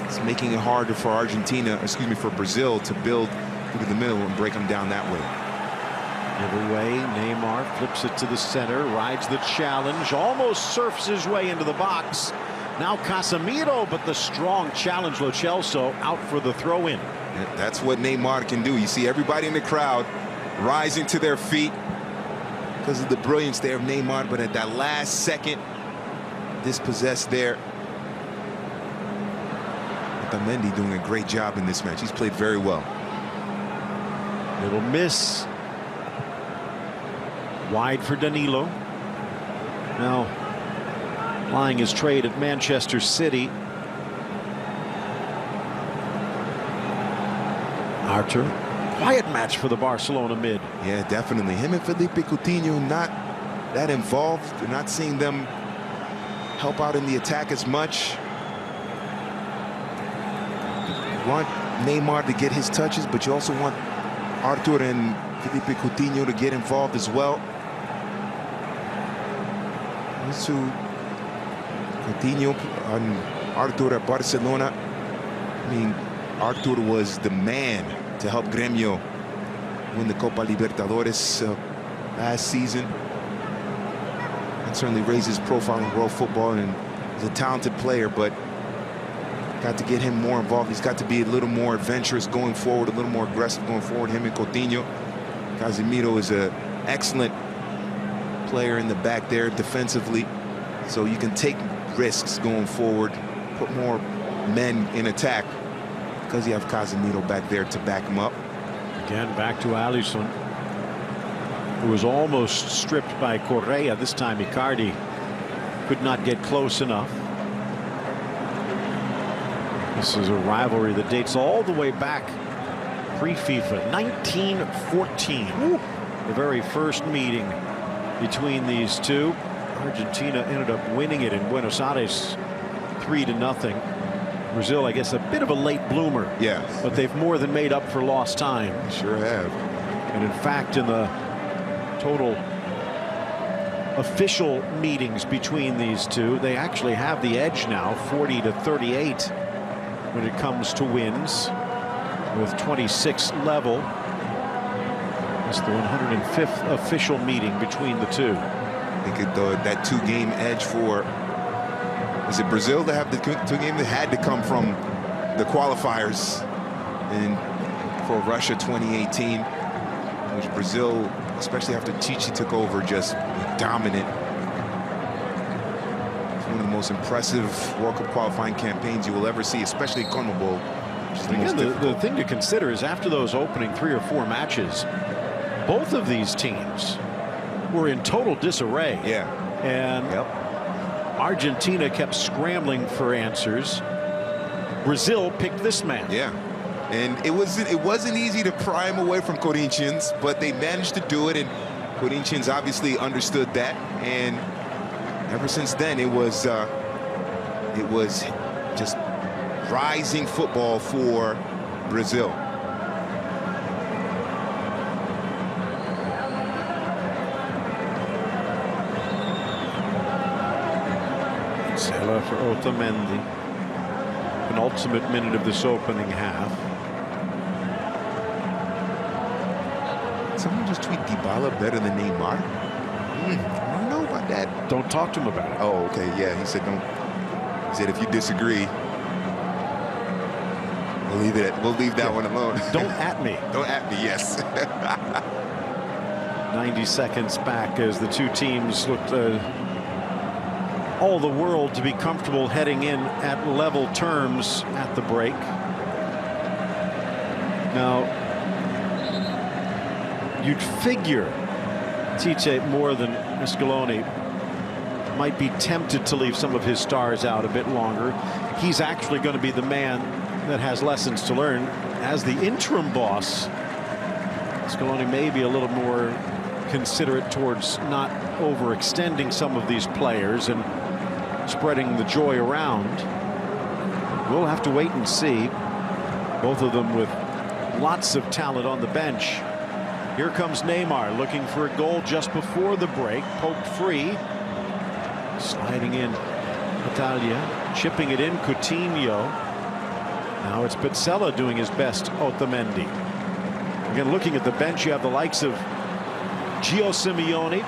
It's making it harder for for Brazil to build through the middle and break them down that way. Either way, Neymar flips it to the center, rides the challenge, almost surfs his way into the box. Now Casemiro, but the strong challenge, Lo Celso out for the throw-in. That's what Neymar can do. You see everybody in the crowd rising to their feet because of the brilliance there of Neymar, but at that last second, dispossessed there. Otamendi doing a great job in this match. He's played very well. Little miss. Wide for Danilo. Now plying his trade at Manchester City. Arthur, quiet match for the Barcelona mid. Yeah, definitely. Him and Felipe Coutinho not that involved. You're not seeing them help out in the attack as much. You want Neymar to get his touches, but you also want Arthur and Felipe Coutinho to get involved as well. These two, Coutinho and Arthur at Barcelona. I mean, Arthur was the man to help Gremio win the Copa Libertadores last season. And certainly raised his profile in world football, and he's a talented player, but got to get him more involved. He's got to be a little more adventurous going forward, a little more aggressive going forward, him and Coutinho. Casemiro is an excellent player in the back there defensively, so you can take risks going forward, put more men in attack, because you have Casemiro back there to back him up. Again, back to Alisson, who was almost stripped by Correa. This time Icardi could not get close enough. This is a rivalry that dates all the way back pre-FIFA, 1914. Ooh. The very first meeting between these two. Argentina ended up winning it in Buenos Aires 3-0. Brazil, I guess, a bit of a late bloomer. Yeah. But they've more than made up for lost time. Sure have. And in fact, in the total official meetings between these two, they actually have the edge now, 40-38, when it comes to wins, with 26 level. It's the 105th official meeting between the two. I think that two-game edge for, is it Brazil to have the two-game that had to come from the qualifiers and for Russia 2018, which Brazil, especially after Tite took over, just dominant. It's one of the most impressive World Cup qualifying campaigns you will ever see, especially in CONMEBOL. Again, the thing to consider is after those opening 3 or 4 matches, both of these teams were in total disarray. Yeah. And Argentina kept scrambling for answers. Brazil picked this man. Yeah. And it wasn't easy to pry him away from Corinthians, but they managed to do it, and Corinthians obviously understood that. And ever since then, it was just rising football for Brazil. Sela for Otamendi. Penultimate minute of this opening half. Someone just tweet Dybala better than Neymar. I don't know about that. Don't talk to him about it. Oh, okay. Yeah, he said don't. He said if you disagree, we'll leave that one alone. Don't at me. Don't at me. Yes. 90 seconds back as the two teams looked all the world to be comfortable heading in at level terms at the break. Now, You'd figure Tite, more than Scaloni, might be tempted to leave some of his stars out a bit longer. He's actually going to be the man that has lessons to learn as the interim boss. Scaloni may be a little more considerate towards not overextending some of these players and spreading the joy around. We'll have to wait and see. Both of them with lots of talent on the bench. Here comes Neymar looking for a goal just before the break. Poked free. Sliding in Italia. Chipping it in Coutinho. Now it's Pizzella doing his best. Otamendi. Again, looking at the bench, you have the likes of Gio Simeone.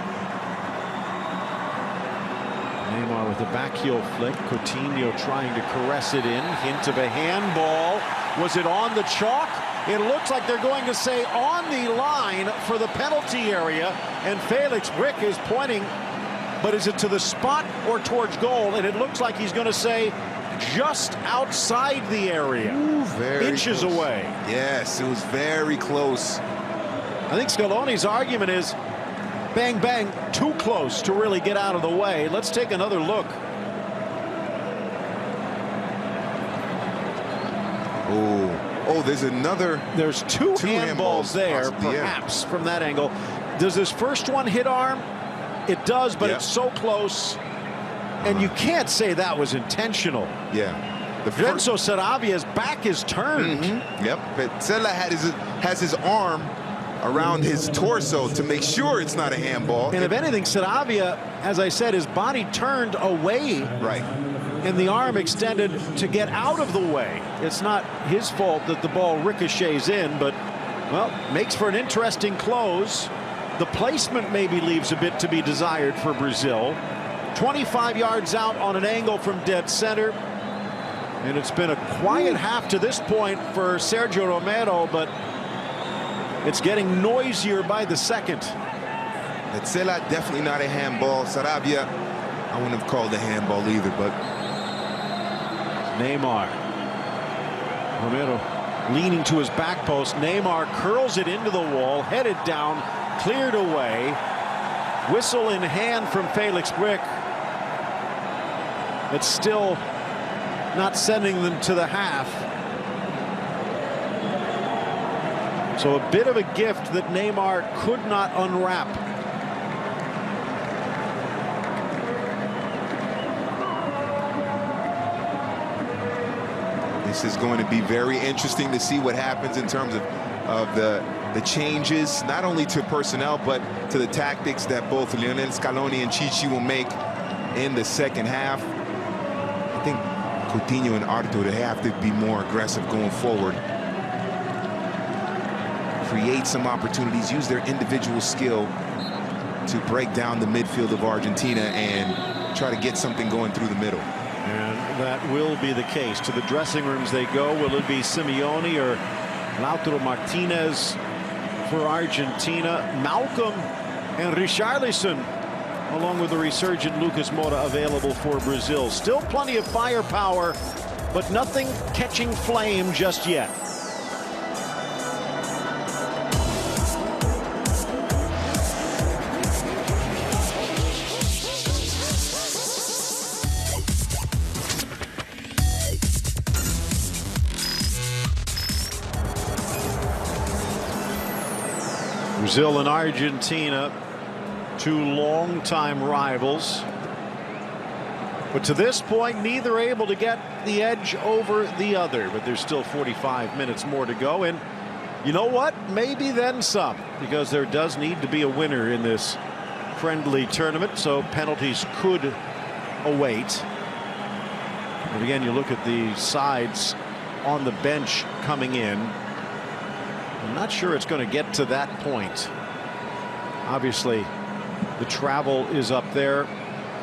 Neymar with a back heel flick. Coutinho trying to caress it in. Hint of a handball. Was it on the chalk? It looks like they're going to say on the line for the penalty area. And Felix Brick is pointing. But is it to the spot or towards goal? And it looks like he's going to say just outside the area. Ooh, very inches close. Away. Yes, it was very close. I think Scaloni's argument is bang, bang, too close to really get out of the way. Let's take another look. Oh, there's another. There's two handballs there, perhaps, from that angle. Does this first one hit arm? It does, but it's so close. And you can't say that was intentional. Yeah. Renzo Sarabia's back is turned. Yep. Pizzella has his arm around his torso to make sure it's not a handball. And if anything, Sarabia, as I said, his body turned away. Right. And the arm extended to get out of the way. It's not his fault that the ball ricochets in, but, well, makes for an interesting close. The placement maybe leaves a bit to be desired for Brazil. 25 yards out on an angle from dead center. And it's been a quiet half to this point for Sergio Romero, but it's getting noisier by the second. Pizzella, definitely not a handball. Sarabia, I wouldn't have called a handball either, but. Neymar. Romero leaning to his back post. Neymar curls it into the wall, headed down, cleared away. Whistle in hand from Felix Brick. It's still not sending them to the half. So a bit of a gift that Neymar could not unwrap. This is going to be very interesting to see what happens in terms of the changes, not only to personnel, but to the tactics that both Lionel Scaloni and Chichi will make in the second half. I think Coutinho and Arthur, they have to be more aggressive going forward. Create some opportunities, use their individual skill to break down the midfield of Argentina and try to get something going through the middle. And that will be the case. To the dressing rooms they go. Will it be Simeone or Lautaro Martinez for Argentina? Malcolm and Richarlison, along with the resurgent Lucas Moura, available for Brazil. Still plenty of firepower, but nothing catching flame just yet. Brazil and Argentina, two longtime rivals. But to this point, neither able to get the edge over the other. But there's still 45 minutes more to go. And you know what? Maybe then some, because there does need to be a winner in this friendly tournament. So penalties could await. But again, you look at the sides on the bench coming in. I'm not sure it's going to get to that point. Obviously, the travel is up there,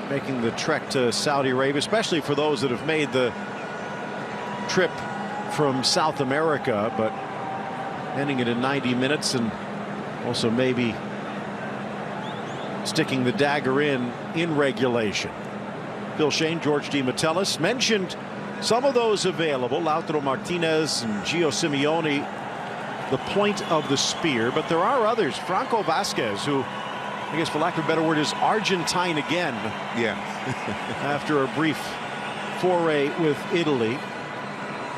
making the trek to Saudi Arabia, especially for those that have made the trip from South America, but ending it in 90 minutes and also maybe sticking the dagger in regulation. Phil Shane, George D. Metellus mentioned some of those available. Lautaro Martinez and Gio Simeone the point of the spear, but there are others. Franco Vasquez, who, I guess for lack of a better word, is Argentine again. Yeah. After a brief foray with Italy.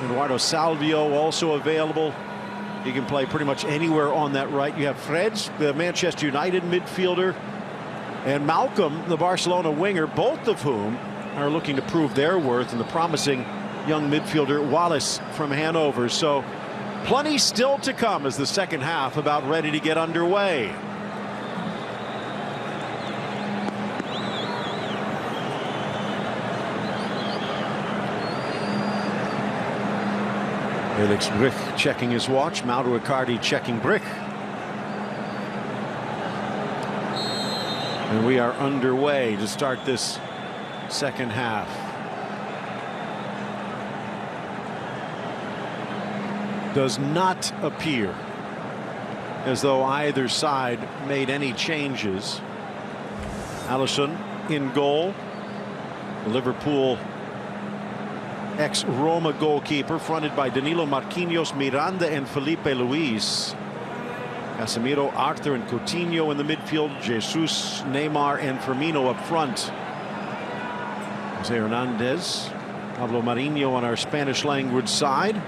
Eduardo Salvio also available. He can play pretty much anywhere on that right. You have Freds, the Manchester United midfielder, and Malcolm, the Barcelona winger, both of whom are looking to prove their worth, and the promising young midfielder Wallace from Hanover. So plenty still to come as the second half about ready to get underway. Felix Brich checking his watch. Mauro Icardi checking Brich. And we are underway to start this second half. Does not appear as though either side made any changes. Alisson in goal. The Liverpool ex-Roma goalkeeper, fronted by Danilo, Marquinhos, Miranda, and Felipe Luis. Casemiro, Arthur, and Coutinho in the midfield. Jesus, Neymar, and Firmino up front. Jose Hernandez, Pablo Marinho on our Spanish language side.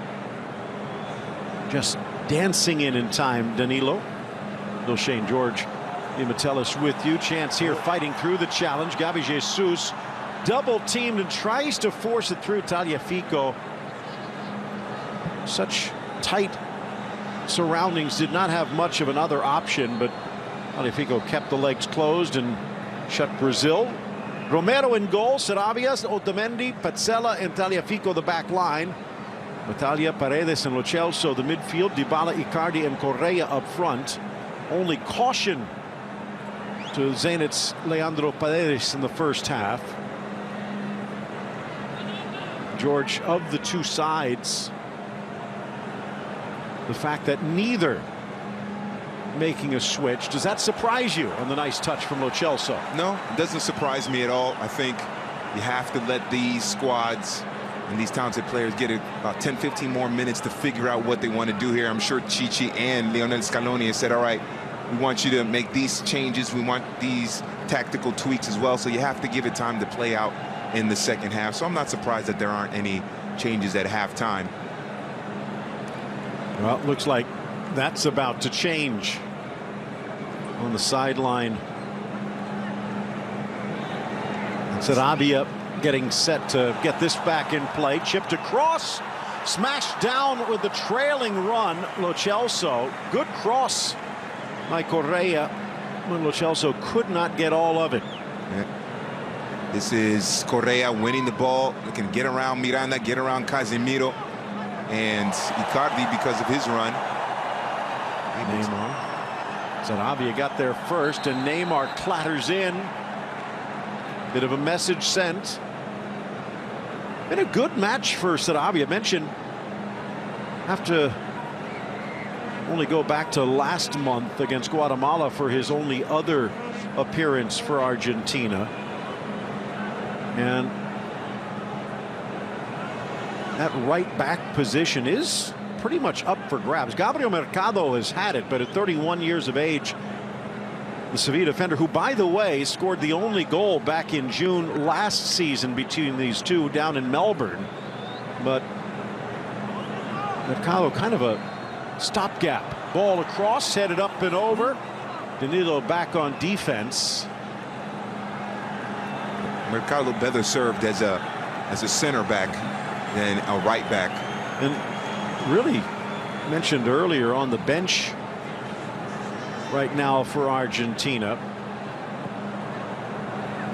Just dancing in time, Danilo. Bill Shane George, Imatelis with you. Chance here, fighting through the challenge. Gabi Jesus double teamed and tries to force it through Tagliafico. Such tight surroundings, did not have much of another option, but Tagliafico kept the legs closed and shut Brazil. Romero in goal, Sarabia, Otamendi, Pazzella, and Tagliafico the back line. Battaglia, Paredes, and Lo Celso the midfield. Dybala, Icardi, and Correa up front. Only caution to Zenit's Leandro Paredes in the first half. George, of the two sides, the fact that neither making a switch, does that surprise you on the nice touch from Lo Celso? No, it doesn't surprise me at all. I think you have to let these squads and these talented players get about 10-15 more minutes to figure out what they want to do here. I'm sure Chichi and Lionel Scaloni have said, all right, we want you to make these changes. We want these tactical tweaks as well. So you have to give it time to play out in the second half. So I'm not surprised that there aren't any changes at halftime. Well, it looks like that's about to change on the sideline. Sarabia getting set to get this back in play. Chipped across, smashed down with the trailing run. Lo Celso, good cross by Correa when Lo Celso could not get all of it. Yeah. This is Correa winning the ball, looking to get around Miranda, get around Casemiro, and Icardi because of his run. Neymar. Sarabia got there first, and Neymar clatters in. Bit of a message sent. Been a good match for Sarabia. Mentioned, have to only go back to last month against Guatemala for his only other appearance for Argentina. And that right back position is pretty much up for grabs. Gabriel Mercado has had it, but at 31 years of age, the Sevilla defender, who, by the way, scored the only goal back in June last season between these two down in Melbourne. But Mercado, kind of a stopgap. Ball across, headed up and over. Danilo back on defense. Mercado better served as a center back than a right back. And really mentioned earlier, on the bench right now for Argentina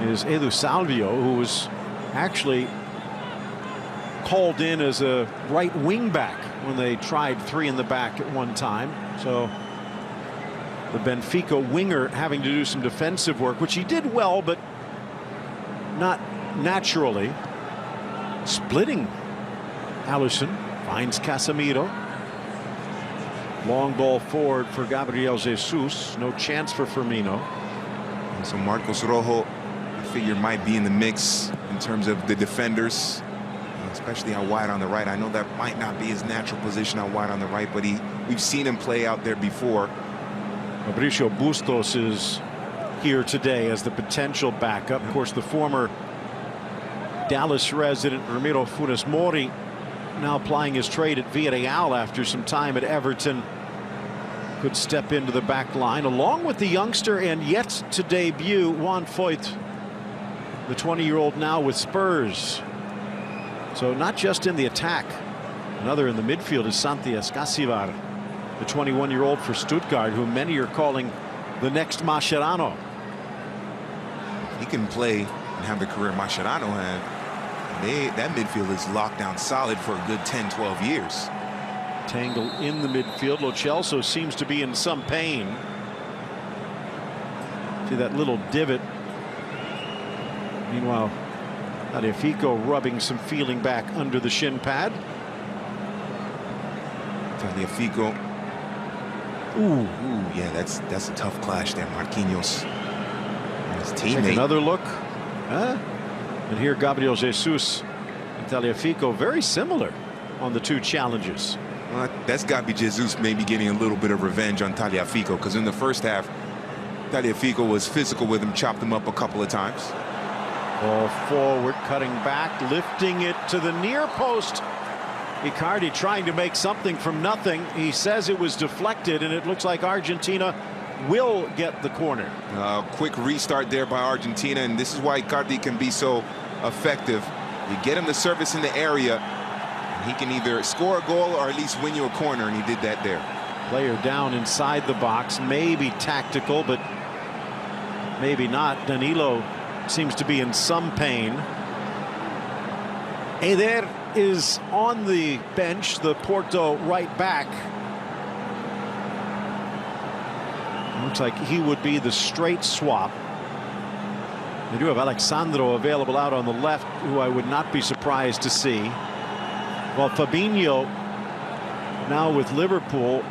is Edu Salvio, who was actually called in as a right wing back when they tried three in the back at one time. So the Benfica winger having to do some defensive work, which he did well, but not naturally. Splitting. Alisson finds Casemiro. Long ball forward for Gabriel Jesus. No chance for Firmino. And so Marcos Rojo, I figure, might be in the mix in terms of the defenders. especially out wide on the right. I know that might not be his natural position out wide on the right, but we've seen him play out there before. Mauricio Bustos is here today as the potential backup. Of course, the former Dallas resident Ramiro Funes Mori now plying his trade at Villarreal after some time at Everton. Could step into the back line along with the youngster and yet to debut Juan Foyth, the 20-year-old now with Spurs. So not just in the attack. Another in the midfield is Santi Escasivar, the 21-year-old for Stuttgart, who many are calling the next Mascherano. He can play and have the career Mascherano had. That midfield is locked down solid for a good 10, 12 years. Tangle in the midfield. Lo Celso seems to be in some pain. See that little divot. Meanwhile, Tagliafico rubbing some feeling back under the shin pad. Tagliafico. Ooh, yeah, that's a tough clash there, Marquinhos. His teammate. Take another look. And here Gabriel Jesus and Tagliafico very similar on the two challenges. Well, that's got to be Jesus maybe getting a little bit of revenge on Tagliafico, because in the first half, Tagliafico was physical with him, chopped him up a couple of times. Ball forward, cutting back, lifting it to the near post. Icardi trying to make something from nothing. He says it was deflected, and it looks like Argentina will get the corner. Quick restart there by Argentina, and this is why Icardi can be so effective. You get him the service in the area, and he can either score a goal or at least win you a corner, and he did that there. Player down inside the box, maybe tactical, but maybe not. Danilo seems to be in some pain. Eder is on the bench, the Porto right back. Looks like he would be the straight swap. They do have Alexandro available out on the left, who I would not be surprised to see. While Fabinho, now with Liverpool,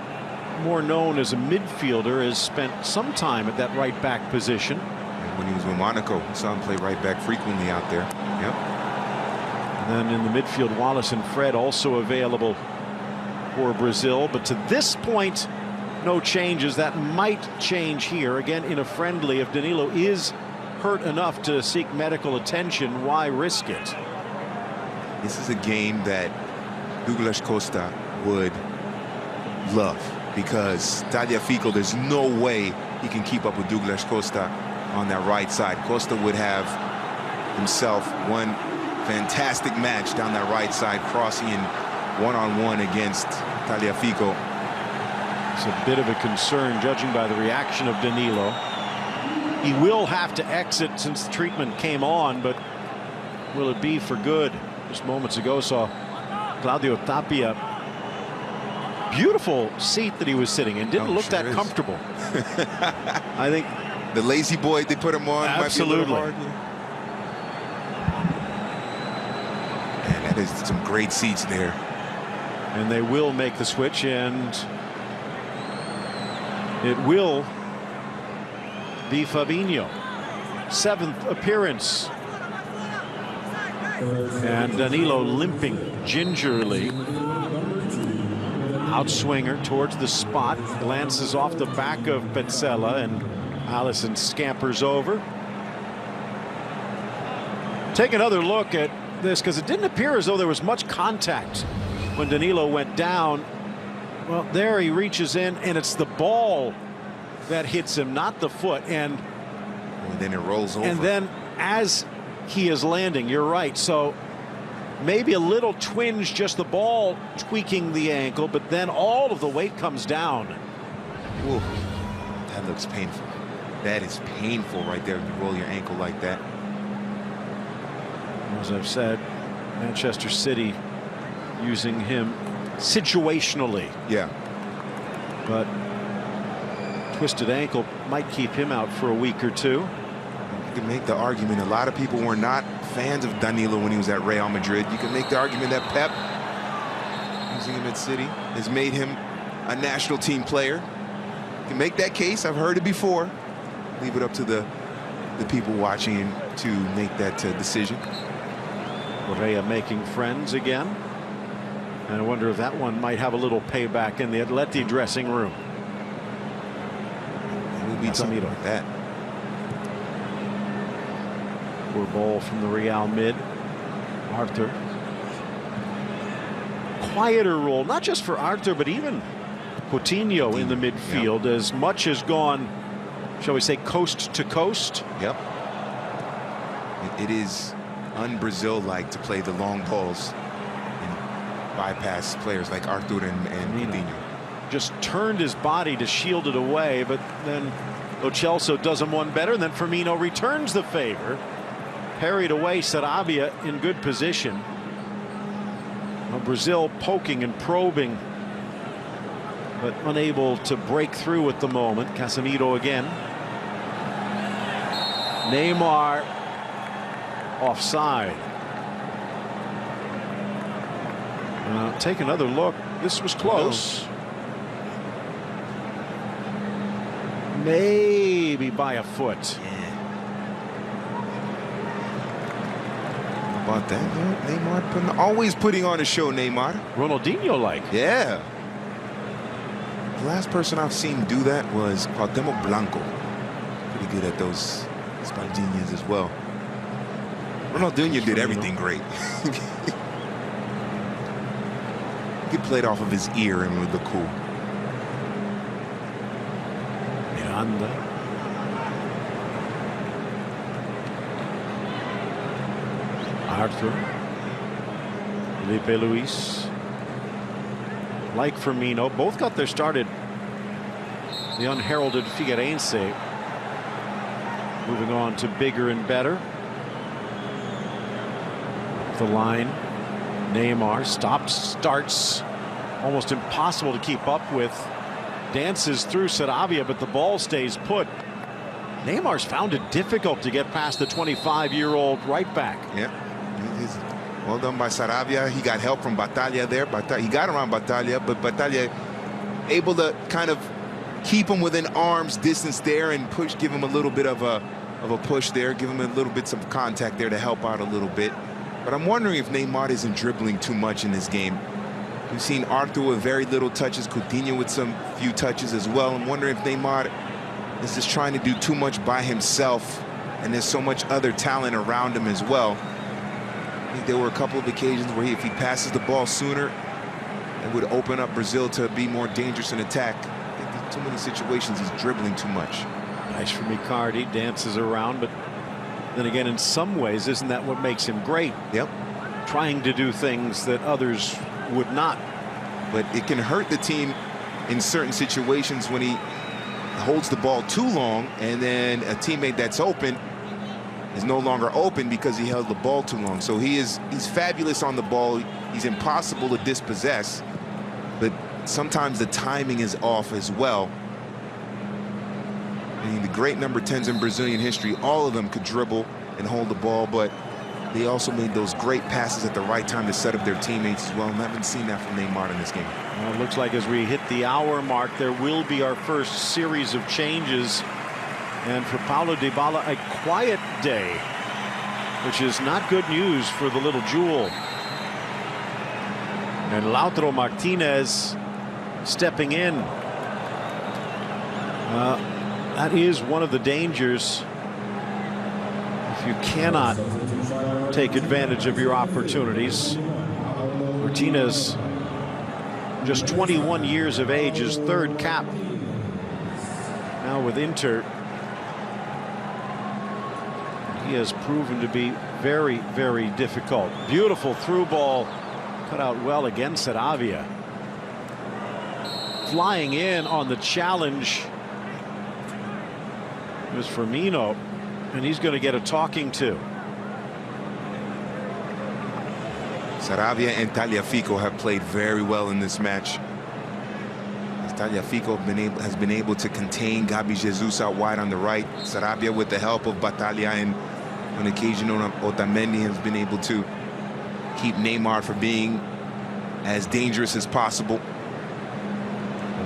more known as a midfielder, has spent some time at that right back position. And when he was with Monaco, we saw him play right back frequently out there. Yep. And then in the midfield, Wallace and Fred also available for Brazil. But to this point, no changes. That might change here. Again, in a friendly, if Danilo is hurt enough to seek medical attention, why risk it? This is a game that Douglas Costa would love, because Tagliafico, there's no way he can keep up with Douglas Costa on that right side. Costa would have himself one fantastic match down that right side, crossing in one-on-one against Tagliafico. It's a bit of a concern, judging by the reaction of Danilo. He will have to exit since the treatment came on, but will it be for good? Just moments ago saw Claudio Tapia. Beautiful seat that he was sitting in. Didn't look that comfortable. I think the lazy boy they put him on. Absolutely. Might be a little hard. Man, that is some great seats there. And they will make the switch, and it will be Fabinho. 7th appearance. And Danilo limping gingerly. Outswinger towards the spot. Glances off the back of Petzela, and Alisson scampers over. Take another look at this, because it didn't appear as though there was much contact when Danilo went down. Well, there he reaches in, and it's the ball that hits him, not the foot. And then it rolls over. And then as he is landing, you're right. So maybe a little twinge, just the ball tweaking the ankle, but then all of the weight comes down. Ooh, that looks painful. That is painful right there when you roll your ankle like that. As I've said, Manchester City using him situationally. Yeah. But twisted ankle might keep him out for a week or two. You can make the argument, a lot of people were not fans of Danilo when he was at Real Madrid. You can make the argument that Pep, using him at City, has made him a national team player. You can make that case. I've heard it before. Leave it up to the people watching to make that decision. Correa making friends again. And I wonder if that one might have a little payback in the Atleti dressing room. We'll be talking about that. Poor ball from the Real mid. Arthur. Quieter role, not just for Arthur, but even Coutinho in the midfield. As much has gone, shall we say, coast to coast. Yep. It is un-Brazil-like to play the long balls and bypass players like Arthur and Coutinho. Just turned his body to shield it away, but then Lo Celso does him one better, and then Firmino returns the favor. Parried away, Sarabia in good position. Well, Brazil poking and probing, but unable to break through at the moment. Casemiro again. Neymar offside. Take another look. This was close. Maybe by a foot. How about that? Neymar always putting on a show, Neymar. Ronaldinho-like. Yeah. The last person I've seen do that was Cuauhtemoc Blanco. Pretty good at those Spaldinians as well. Ronaldinho did everything great. He played off of his ear and would look cool. Miranda. Arthur. Felipe Luis. Like Firmino, both got their start at the unheralded Figueirense. Moving on to bigger and better. The line. Neymar stops, starts, almost impossible to keep up with. Dances through Sarabia, but the ball stays put. Neymar's found it difficult to get past the 25-year-old right back. Yeah, well done by Sarabia. He got help from Battaglia there. He got around Battaglia, but Battaglia able to kind of keep him within arm's distance there and push, give him a little bit of a push there, give him a little bit of contact there to help out a little bit. But I'm wondering if Neymar isn't dribbling too much in this game. We've seen Arthur with very little touches, Coutinho with some few touches as well. I'm wondering if Neymar is just trying to do too much by himself, and there's so much other talent around him as well. I think there were a couple of occasions where if he passes the ball sooner, it would open up Brazil to be more dangerous in attack. I think there's too many situations he's dribbling too much. Nice from Icardi, dances around, but then again, in some ways, isn't that what makes him great? Yep. Trying to do things that others would not. But it can hurt the team in certain situations when he holds the ball too long, and then a teammate that's open is no longer open because he held the ball too long. So he's fabulous on the ball. He's impossible to dispossess, but sometimes the timing is off as well. I mean, the great number 10s in Brazilian history, all of them could dribble and hold the ball, but they also made those great passes at the right time to set up their teammates as well. And I haven't seen that from Neymar in this game. Well, it looks like as we hit the hour mark, there will be our first series of changes. And for Paulo Dybala, a quiet day, which is not good news for the little jewel. And Lautaro Martinez stepping in. That is one of the dangers. If you cannot take advantage of your opportunities. Martinez, just 21 years of age, his third cap now with Inter. He has proven to be very, very difficult. Beautiful through ball, cut out well against Sarabia. Flying in on the challenge was Firmino, and he's going to get a talking to. Sarabia and Tagliafico have played very well in this match. Tagliafico has been able to contain Gabi Jesus out wide on the right. Sarabia, with the help of Battaglia and on occasion Otamendi, has been able to keep Neymar from being as dangerous as possible.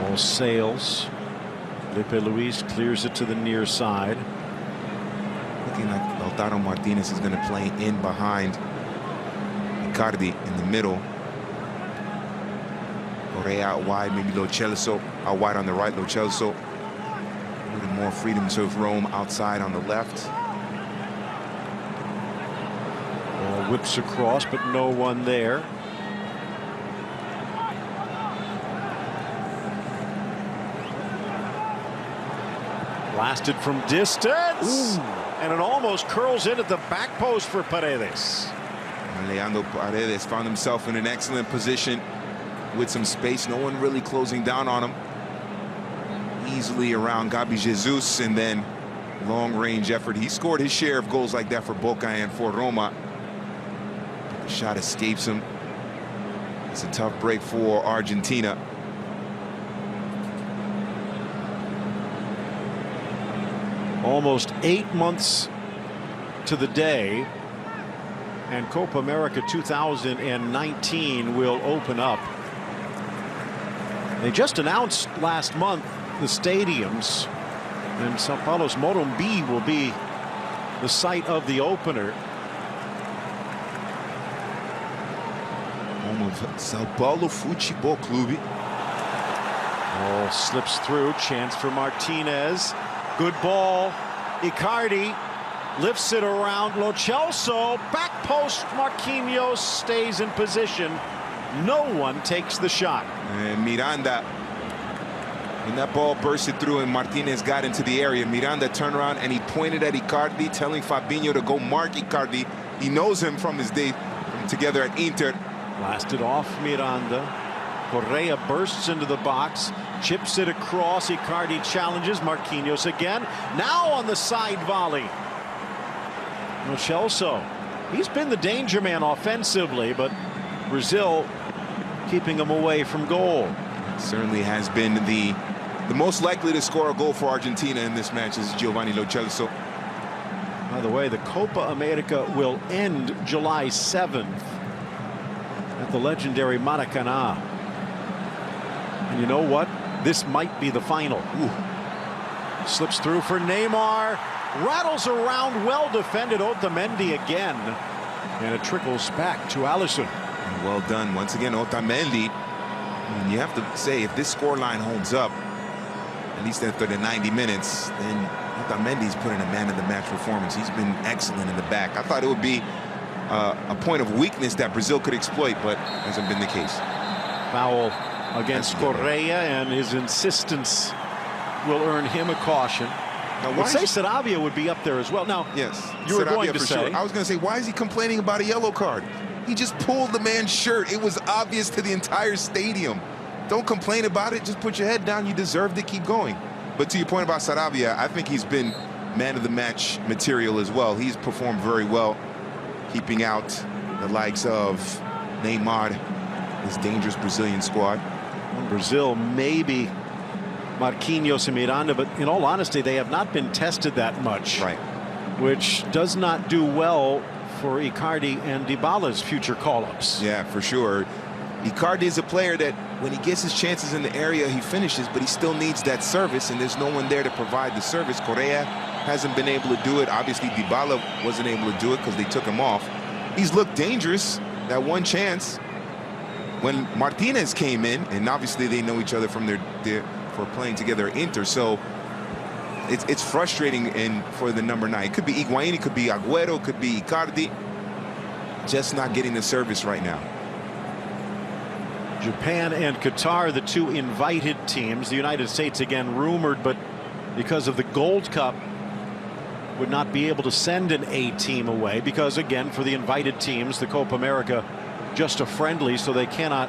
Ball sails. Felipe Luis clears it to the near side. Looking like Lautaro Martinez is going to play in behind Icardi in the middle. Correa out wide, maybe Lo Celso out wide on the right. Lo Celso a little more freedom to roam outside on the left. Ball whips across, but no one there. Blasted from distance. Ooh. And it almost curls in at the back post for Paredes. Leandro Paredes found himself in an excellent position with some space. No one really closing down on him. Easily around Gabi Jesus, and then long-range effort. He scored his share of goals like that for Boca and for Roma. The shot escapes him. It's a tough break for Argentina. Almost 8 months to the day, and Copa America 2019 will open up. They just announced last month the stadiums, and São Paulo's Morumbi will be the site of the opener. Home of São Paulo Futebol Clube. Ball slips through, chance for Martinez. Good ball. Icardi lifts it around. Lo Celso, back post. Marquinhos stays in position. No one takes the shot. And Miranda, when that ball bursted through and Martinez got into the area, Miranda turned around and he pointed at Icardi, telling Fabinho to go mark Icardi. He knows him from his day together at Inter. Blasted off Miranda. Correa bursts into the box, chips it across. Icardi challenges Marquinhos again. Now on the side volley. Lo Celso, he's been the danger man offensively, but Brazil keeping him away from goal. Certainly has been the most likely to score a goal for Argentina in this match is Giovanni Lo Celso. By the way, the Copa America will end July 7th at the legendary Maracanã. And you know what? This might be the final. Ooh. Slips through for Neymar. Rattles around, well defended. Otamendi again. And it trickles back to Alisson. Well done once again, Otamendi. And you have to say, if this scoreline holds up, at least after the 90 minutes, then Otamendi's put in a man-of-the-match performance. He's been excellent in the back. I thought it would be a point of weakness that Brazil could exploit, but hasn't been the case. Foul against Correa, and his insistence will earn him a caution. Now, I would say Sarabia would be up there as well. Now, yes, you were going to say. Sure. I was going to say, why is he complaining about a yellow card? He just pulled the man's shirt. It was obvious to the entire stadium. Don't complain about it. Just put your head down. You deserve to keep going. But to your point about Sarabia, I think he's been man of the match material as well. He's performed very well, keeping out the likes of Neymar, this dangerous Brazilian squad. Brazil, maybe Marquinhos and Miranda, but in all honesty, they have not been tested that much. Right. Which does not do well for Icardi and Dybala's future call-ups. Yeah, for sure. Icardi is a player that when he gets his chances in the area, he finishes, but he still needs that service, and there's no one there to provide the service. Correa hasn't been able to do it. Obviously, Dybala wasn't able to do it because they took him off. He's looked dangerous. That one chance when Martinez came in, and obviously they know each other from for playing together at Inter, so it's frustrating for the number 9. It could be Higuaín, it could be Agüero, it could be Icardi. Just not getting the service right now. Japan and Qatar, the two invited teams. The United States again rumored, but because of the Gold Cup, would not be able to send an A team away because, again, for the invited teams, the Copa America just a friendly, so they cannot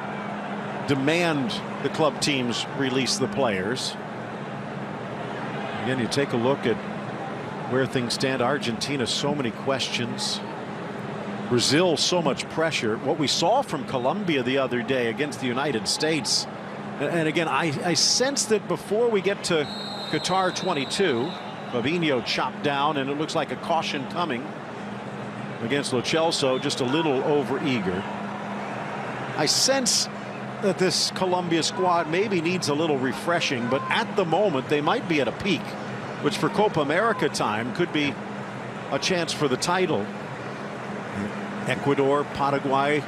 demand the club teams release the players. Again, you take a look at where things stand. Argentina, so many questions. Brazil, so much pressure. What we saw from Colombia the other day against the United States. And again, I sense that before we get to Qatar 22, Fabinho chopped down, and it looks like a caution coming against Lo Celso, just a little over-eager. I sense that this Colombia squad maybe needs a little refreshing, but at the moment they might be at a peak, which for Copa America time could be a chance for the title. Ecuador, Paraguay,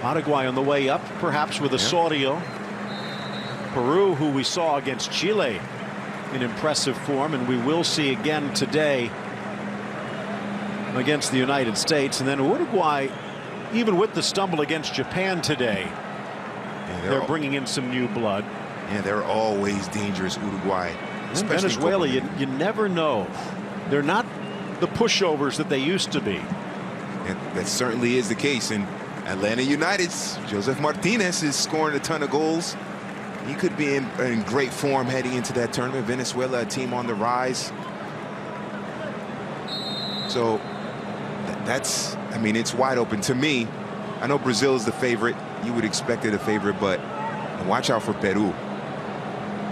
Uruguay on the way up, perhaps with Osorio. Peru, who we saw against Chile in impressive form, and we will see again today against the United States. And then Uruguay, even with the stumble against Japan today, they're bringing in some new blood. Yeah, they're always dangerous, Uruguay. And Venezuela, you never know. They're not the pushovers that they used to be. And that certainly is the case. And Atlanta United's Joseph Martinez is scoring a ton of goals. He could be in great form heading into that tournament. Venezuela, a team on the rise. So that's, I mean, it's wide open. To me, I know Brazil is the favorite. You would expect it a favorite, but watch out for Peru.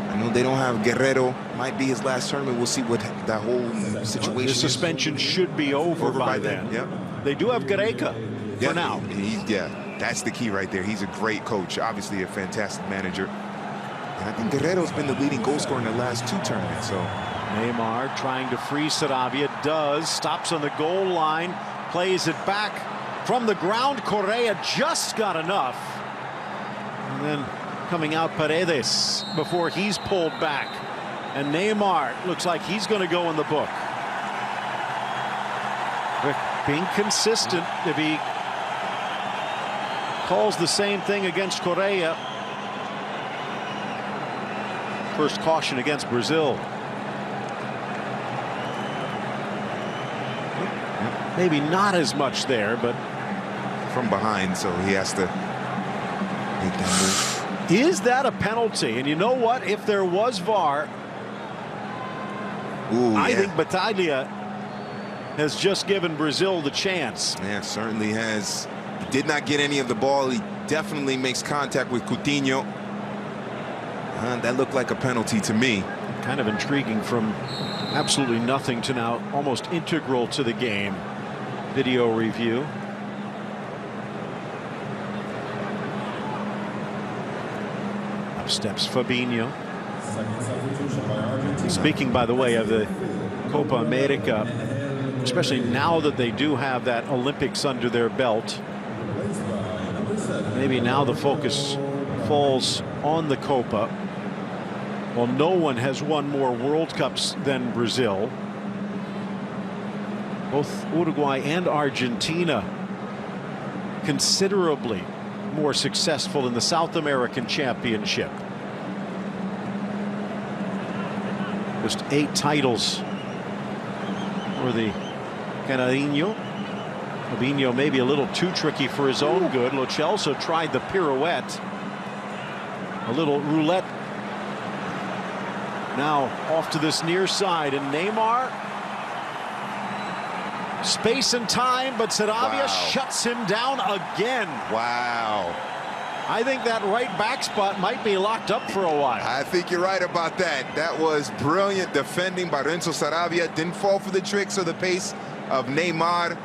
I know they don't have Guerrero. Might be his last tournament. We'll see what that whole situation is. The suspension should be over by then. Yep. They do have Gareca for now. Yeah, that's the key right there. He's a great coach, obviously a fantastic manager. And I think Guerrero's been the leading goal scorer in the last 2 tournaments. So Neymar trying to free Sarabia, does, stops on the goal line, plays it back from the ground. Correa just got enough. And then coming out Paredes before he's pulled back. And Neymar looks like he's going to go in the book. Being consistent, if he calls the same thing against Correa. First caution against Brazil. Maybe not as much there, but from behind, so he has to make that move. Is that a penalty? And you know what? If there was VAR, I think Battaglia has just given Brazil the chance. Yeah, certainly has. He did not get any of the ball. He definitely makes contact with Coutinho. That looked like a penalty to me. Kind of intriguing, from absolutely nothing to now almost integral to the game. Video review. Up steps Fabinho. Speaking, by the way, of the Copa America, especially now that they do have that Olympics under their belt, maybe now the focus falls on the Copa. Well, no one has won more World Cups than Brazil. Both Uruguay and Argentina considerably more successful in the South American Championship. Just 8 titles for the Canarinho. Fabinho maybe a little too tricky for his own good. Lo Celso tried the pirouette. A little roulette. Now off to this near side, and Neymar. Space and time, but Sarabia shuts him down again. Wow. I think that right back spot might be locked up for a while. I think you're right about that. That was brilliant defending by Renzo Sarabia. Didn't fall for the tricks or the pace of Neymar,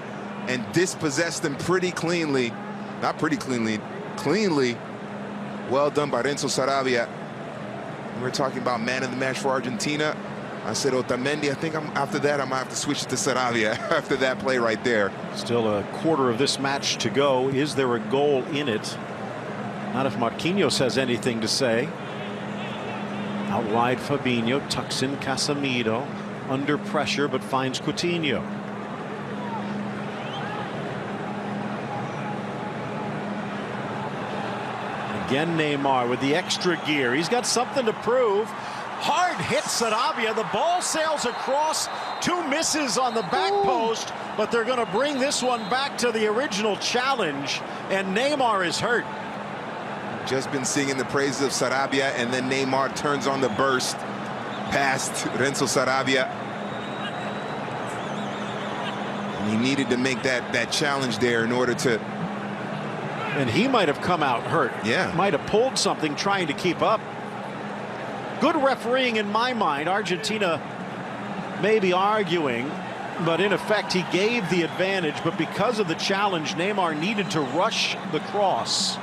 and dispossessed him pretty cleanly. Not pretty cleanly, cleanly. Well done by Renzo Sarabia. We're talking about man of the match for Argentina. I said Otamendi. I think after that I might have to switch to Sarabia after that play right there. Still a quarter of this match to go. Is there a goal in it? Not if Marquinhos has anything to say. Out wide Fabinho tucks in Casemiro, under pressure, but finds Coutinho. Again Neymar with the extra gear. He's got something to prove. Hard hit Sarabia. The ball sails across. 2 misses on the back post, but they're going to bring this one back to the original challenge, and Neymar is hurt. Just been singing the praises of Sarabia, and then Neymar turns on the burst past Renzo Sarabia. And he needed to make that challenge there in order to. And he might have come out hurt. Yeah. Might have pulled something trying to keep up. Good refereeing in my mind. Argentina may be arguing, but in effect he gave the advantage. But because of the challenge, Neymar needed to rush the cross.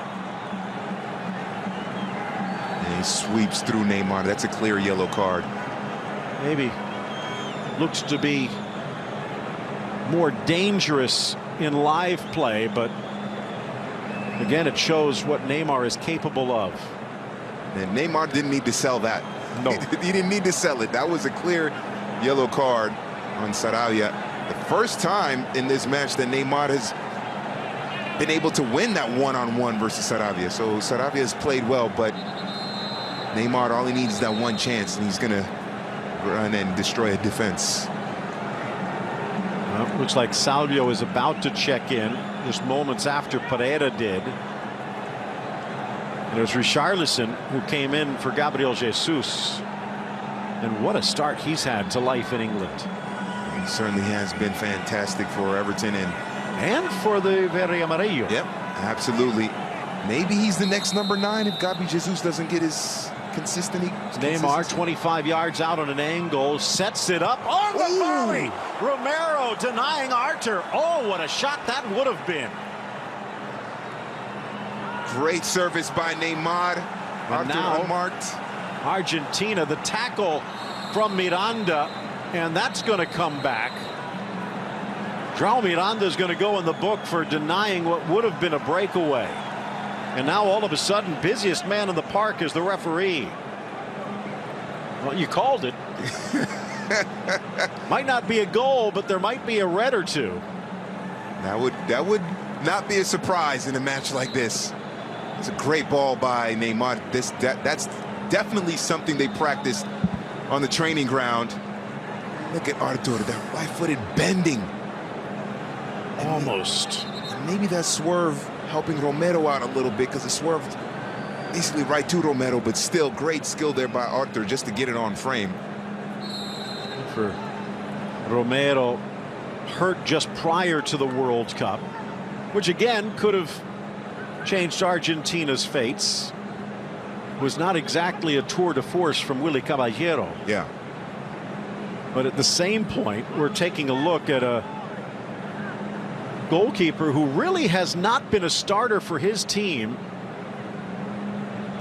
And he sweeps through Neymar. That's a clear yellow card. Maybe looks to be more dangerous in live play, but Again, it shows what Neymar is capable of. And Neymar didn't need to sell that. No. He didn't need to sell it. That was a clear yellow card on Sarabia. The first time in this match that Neymar has been able to win that one-on-one versus Sarabia. So Sarabia has played well, but Neymar, all he needs is that one chance, and he's going to run and destroy a defense. Looks like Salvio is about to check in just moments after Pereira did. And it was Richarlison who came in for Gabriel Jesus. And what a start he's had to life in England. He certainly has been fantastic for Everton and for the Verde Amarillo. Yep, absolutely. Maybe he's the next number 9 if Gabi Jesus doesn't get his consistency. Neymar 25 yards out on an angle, sets it up on the volley. Romero denying Arthur. Oh, what a shot that would have been. Great service by Neymar. And now, unmarked. Argentina, the tackle from Miranda, and that's going to come back. João Miranda is going to go in the book for denying what would have been a breakaway. And now all of a sudden, busiest man in the park is the referee. Well, you called it. Might not be a goal, but there might be a red or two. That would not be a surprise in a match like this. It's a great ball by Neymar. That's definitely something they practiced on the training ground. Look at Arthur, that right-footed bending. Almost. And maybe that swerve helping Romero out a little bit, because it swerved basically right to Romero, but still great skill there by Arthur just to get it on frame. For Romero, hurt just prior to the World Cup, which again could have changed Argentina's fates. Was not exactly a tour de force from Willy Caballero. Yeah. But at the same point, we're taking a look at a goalkeeper who really has not been a starter for his team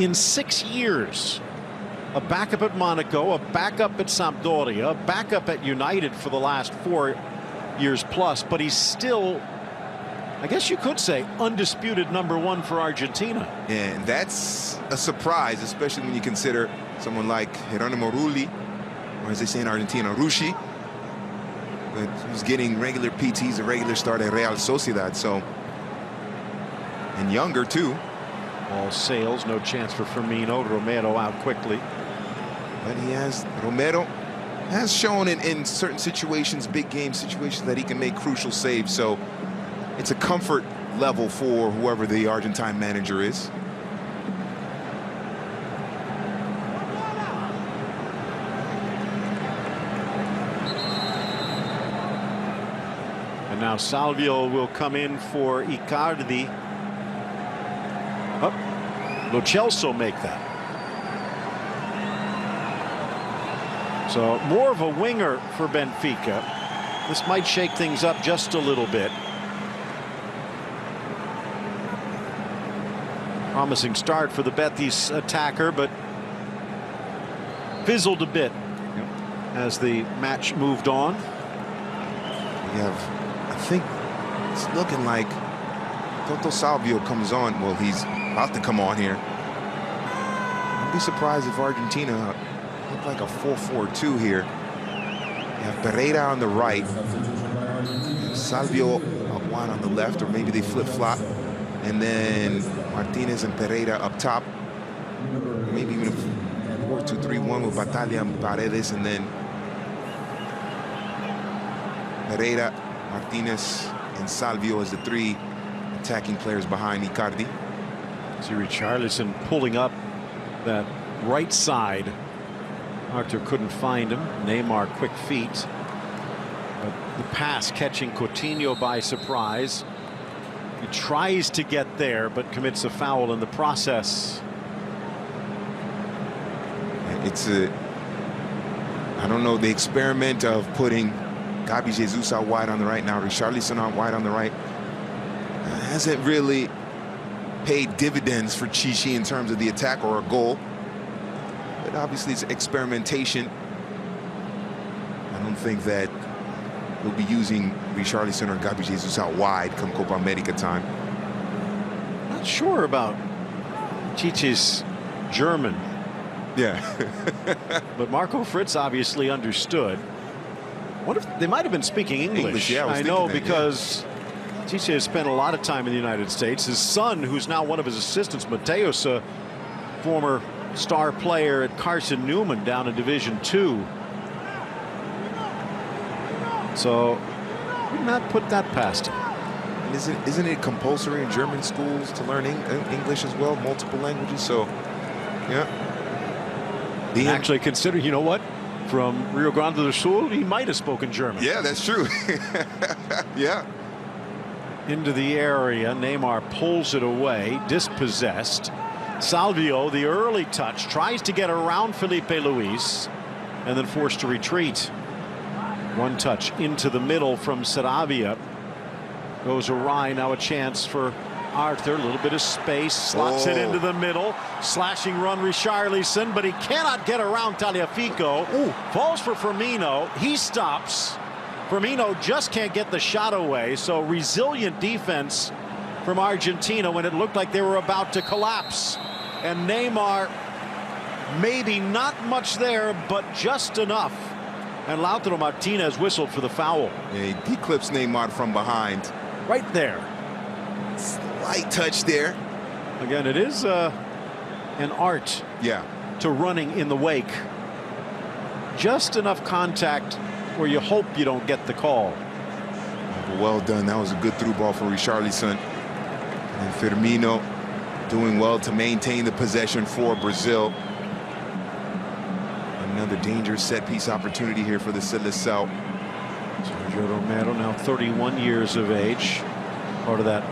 in 6 years. A backup at Monaco, a backup at Sampdoria, a backup at United for the last 4 years plus, but he's still, I guess you could say, undisputed #1 for Argentina. And that's a surprise, especially when you consider someone like Geronimo Rulli, or as they say in Argentina, Rushi, but who's getting regular PTs, a regular start at Real Sociedad, so, and younger too. All sails, no chance for Firmino. Romero out quickly. But Romero has shown in certain situations, big game situations, that he can make crucial saves, so it's a comfort level for whoever the Argentine manager is. And now Salvio will come in for Icardi. Oh, Lo Celso make that. So more of a winger for Benfica. This might shake things up just a little bit. Promising start for the Betis attacker, but fizzled a bit as the match moved on. We have, I think it's looking like Toto Salvio comes on. Well, he's about to come on here. I'd be surprised if Argentina look like a 4-4-2 here. You have Pereira on the right, Salvio out wide on the left, or maybe they flip-flop, and then Martinez and Pereira up top. Maybe even a 4-2-3-1 with Batalla and Paredes, and then Pereira, Martinez, and Salvio as the 3 attacking players behind Icardi. See Richarlison pulling up that right side. Arthur couldn't find him. Neymar quick feet. But the pass catching Coutinho by surprise. He tries to get there, but commits a foul in the process. It's I don't know, the experiment of putting Gabi Jesus out wide on the right, now Richarlison out wide on the right, hasn't really paid dividends for Chichi in terms of the attack or a goal. But obviously it's experimentation. I don't think that we'll be using Richarlison or Gabi Jesus out wide come Copa America time. Not sure about Chichi's German. Yeah. But Marco Fritz obviously understood. What if they might have been speaking English? Yeah, I know, because Chichi has spent a lot of time in the United States. His son, who's now one of his assistants, Mateus, a former star player at Carson Newman down in Division II. So would not put that past him. Isn't it compulsory in German schools to learn English as well, multiple languages? So, yeah. Actually, consider, you know what? From Rio Grande do Sul, he might have spoken German. Yeah, that's true. Yeah. Into the area, Neymar pulls it away, dispossessed. Salvio, the early touch, tries to get around Felipe Luis, and then forced to retreat. One touch into the middle from Saravia. Goes awry. Now a chance for Arthur. A little bit of space. Slots it into the middle. Slashing run Richarlison, but he cannot get around Tagliafico. Falls for Firmino. He stops. Firmino just can't get the shot away. So resilient defense from Argentina when it looked like they were about to collapse. And Neymar, maybe not much there, but just enough. And Lautaro Martinez whistled for the foul. Yeah, he clips Neymar from behind. Right there. Slight touch there. Again, it is an art to running in the wake. Just enough contact where you hope you don't get the call. Well done. That was a good through ball for Richarlison. And Firmino doing well to maintain the possession for Brazil. Another dangerous set-piece opportunity here for the Seleção. Sergio Romero, now 31 years of age, part of that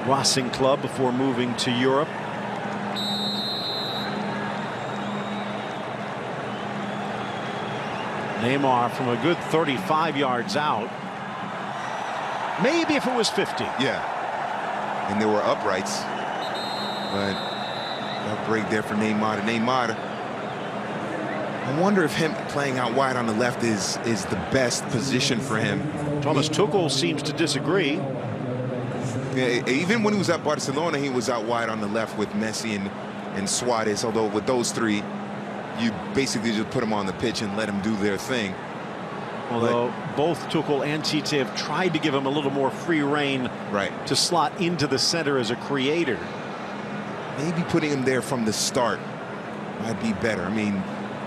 Racing club before moving to Europe. Neymar from a good 35 yards out. Maybe if it was 50. Yeah. And there were uprights. But a break there for Neymar. Neymar, I wonder if him playing out wide on the left is the best position for him. Thomas Tuchel seems to disagree. Yeah, even when he was at Barcelona, he was out wide on the left with Messi and Suarez. Although with those three, you basically just put them on the pitch and let them do their thing. Although both Tuchel and Tite have tried to give him a little more free rein to slot into the center as a creator. Maybe putting him there from the start might be better. I mean,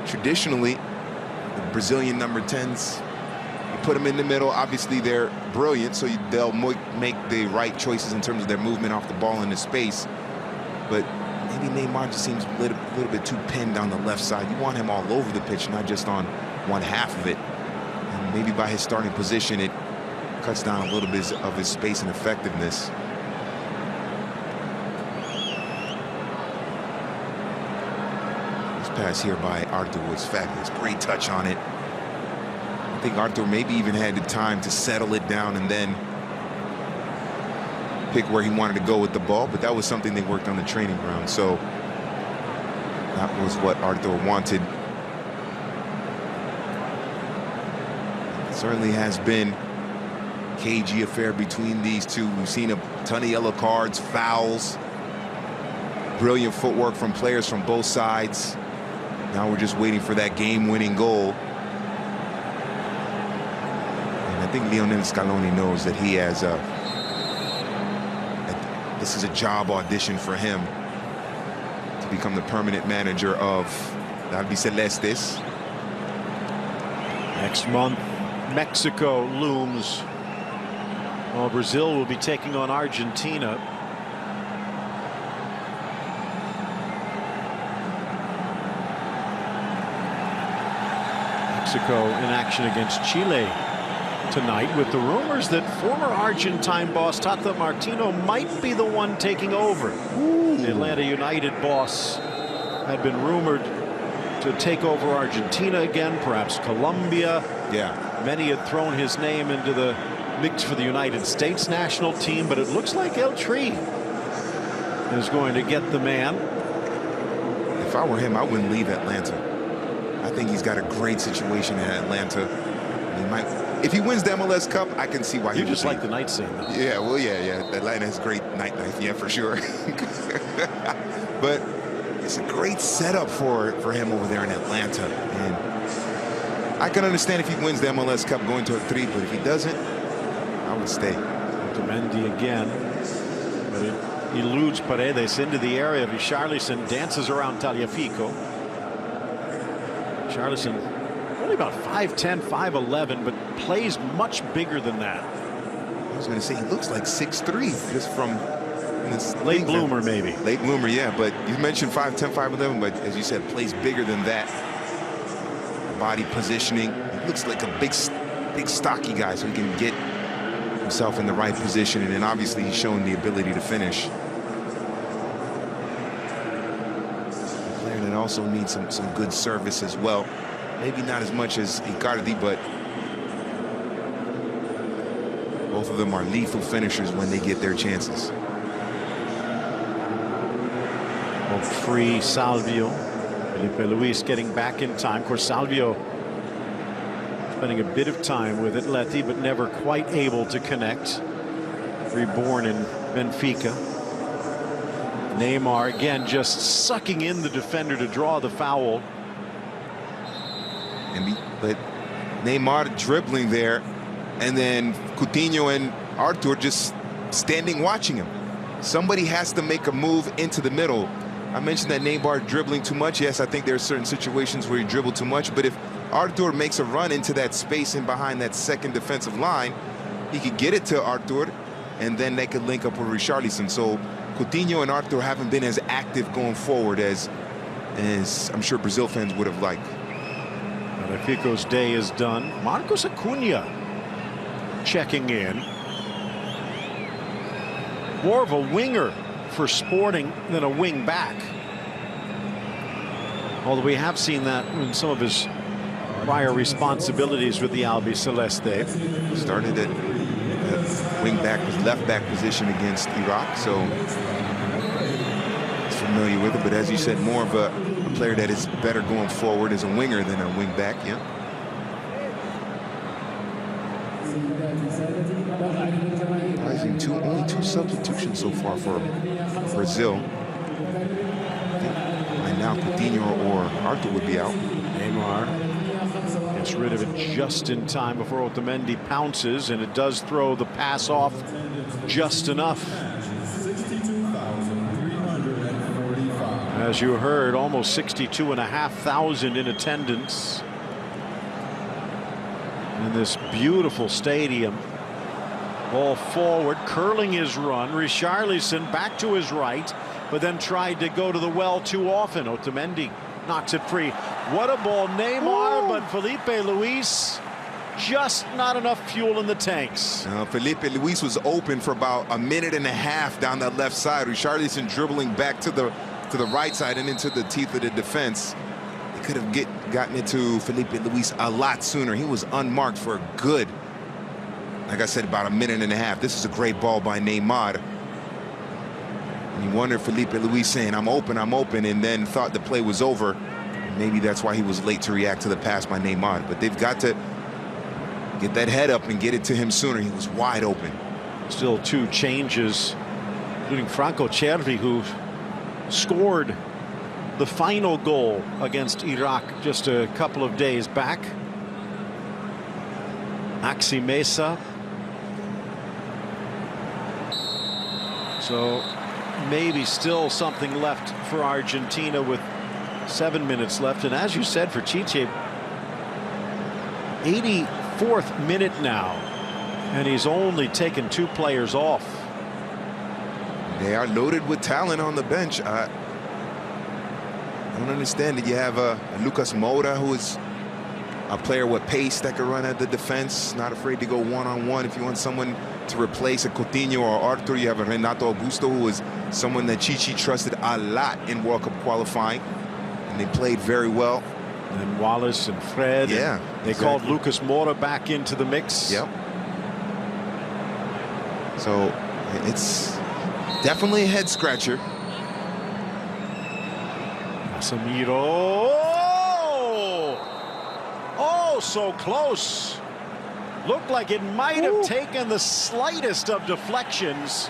traditionally, the Brazilian number 10s, you put them in the middle. Obviously, they're brilliant, so they'll make the right choices in terms of their movement off the ball into space. But maybe Neymar just seems a little bit too pinned on the left side. You want him all over the pitch, not just on one half of it. And maybe by his starting position, it cuts down a little bit of his space and effectiveness. Pass here by Arthur was fabulous. Great touch on it. I think Arthur maybe even had the time to settle it down and then pick where he wanted to go with the ball, but that was something they worked on the training ground. So that was what Arthur wanted. It certainly has been a cagey affair between these two. We've seen a ton of yellow cards, fouls, brilliant footwork from players from both sides. Now we're just waiting for that game-winning goal. And I think Lionel Scaloni knows that he has this is a job audition for him to become the permanent manager of Albicelestes. Next month, Mexico looms. Well, Brazil will be taking on Argentina. Mexico in action against Chile tonight, with the rumors that former Argentine boss Tata Martino might be the one taking over. The Atlanta United boss had been rumored to take over Argentina again, perhaps Colombia. Yeah. Many had thrown his name into the mix for the United States national team, but it looks like El Tri is going to get the man. If I were him, I wouldn't leave Atlanta. I think he's got a great situation in Atlanta. He might if he wins the MLS Cup, I can see why you just like the night scene. Though. Yeah, well, yeah. Atlanta has great nightlife, yeah, for sure. But it's a great setup for him over there in Atlanta. And I can understand if he wins the MLS Cup going to a 3, but if he doesn't, I would stay. Otamendi again, but it eludes Paredes into the area. Richarlison dances around Tagliafico. Richarlison only about 5'10", 5'11", but plays much bigger than that. I was going to say he looks like 6'3", just from this late bloomer, maybe. Late bloomer, yeah. But you mentioned 5'10", 5'11", but as you said, plays bigger than that. Body positioning. He looks like a big stocky guy, so he can get himself in the right position, and then obviously he's shown the ability to finish. A player that also needs some good service as well. Maybe not as much as Icardi, but both of them are lethal finishers when they get their chances. Well, free Salvio. Felipe Luis getting back in time. Of course, Salvio spending a bit of time with Atleti, but never quite able to connect. Reborn in Benfica. Neymar again just sucking in the defender to draw the foul. But Neymar dribbling there, and then Coutinho and Arthur just standing watching him. Somebody has to make a move into the middle. I mentioned that Neymar dribbling too much. Yes, I think there are certain situations where he dribbled too much, but if Arthur makes a run into that space and behind that second defensive line, he could get it to Arthur, and then they could link up with Richarlison. So Coutinho and Arthur haven't been as active going forward as I'm sure Brazil fans would have liked. Benfica's day is done. Marcos Acuna checking in. More of a winger for Sporting than a wing back. Although we have seen that in some of his prior responsibilities with the Albiceleste. Started at wing back, was left back position against Iraq, so he's familiar with it. But as you said, more of a player that is better going forward as a winger than a wing back. Yeah. Only two substitutions so far for Brazil. And now Coutinho or Arthur would be out. Neymar gets rid of it just in time before Otamendi pounces, and it does throw the pass off just enough. As you heard, almost 62,500 in attendance in this beautiful stadium. Ball forward, curling his run. Richarlison back to his right, but then tried to go to the well too often. Otamendi knocks it free. What a ball, Neymar. Ooh. But Felipe Luis, just not enough fuel in the tanks. Felipe Luis was open for about a minute and a half down that left side. Richarlison dribbling back to the right side and into the teeth of the defense. They could have gotten it to Felipe Luis a lot sooner. He was unmarked for a good, like I said, about a minute and a half. This is a great ball by Neymar. And you wonder, Felipe Luis saying, I'm open, and then thought the play was over. Maybe that's why he was late to react to the pass by Neymar. But they've got to get that head up and get it to him sooner. He was wide open. Still two changes, including Franco Cervi, who scored the final goal against Iraq just a couple of days back. Maxi Mesa. So maybe still something left for Argentina with 7 minutes left. And as you said, for Chiche, 84th minute now, and he's only taken 2 players off. They are loaded with talent on the bench. I don't understand it. You have Lucas Moura, who is a player with pace that can run at the defense, not afraid to go one-on-one. If you want someone to replace a Coutinho or Arthur, you have a Renato Augusto, who is someone that Chichi trusted a lot in World Cup qualifying, and they played very well. And Wallace and Fred. Yeah, and they called Lucas Moura back into the mix. Yep. So it's definitely a head scratcher. Casemiro. Oh, so close. Looked like it might have taken the slightest of deflections.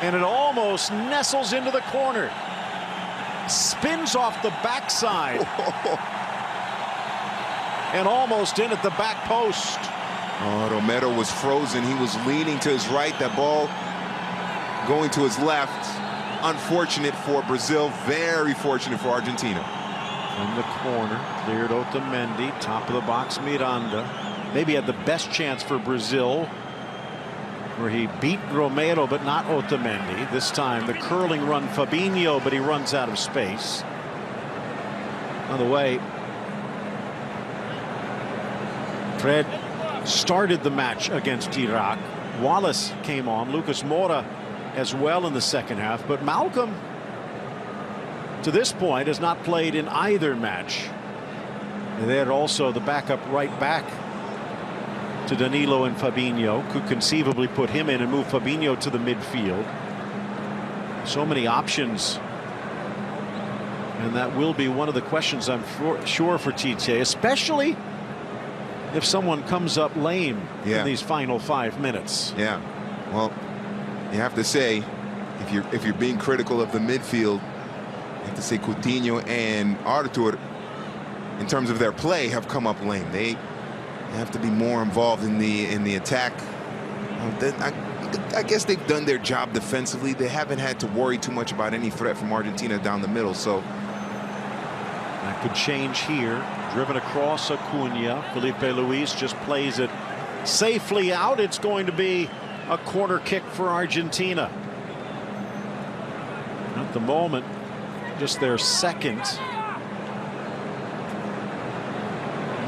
And it almost nestles into the corner. Spins off the backside. And almost in at the back post. Oh, Romero was frozen. He was leaning to his right. That ball going to his left. Unfortunate for Brazil. Very fortunate for Argentina. From the corner, cleared Otamendi. Top of the box, Miranda. Maybe had the best chance for Brazil, where he beat Romero, but not Otamendi. This time, the curling run, Fabinho, but he runs out of space. By the way, Fred started the match against Iraq. Wallace came on. Lucas Moura as well in the second half. But Malcolm, to this point, has not played in either match. And they had also the backup right back to Danilo and Fabinho. Could conceivably put him in and move Fabinho to the midfield. So many options. And that will be one of the questions, I'm sure, for Tite, especially if someone comes up lame in these final 5 minutes. Yeah, well, you have to say, if you're being critical of the midfield, you have to say Coutinho and Artur, in terms of their play, have come up lame. They have to be more involved in the attack. I guess they've done their job defensively. They haven't had to worry too much about any threat from Argentina down the middle. So that could change here. Driven across Acuna. Felipe Luis just plays it safely out. It's going to be a corner kick for Argentina. At the moment, just their second.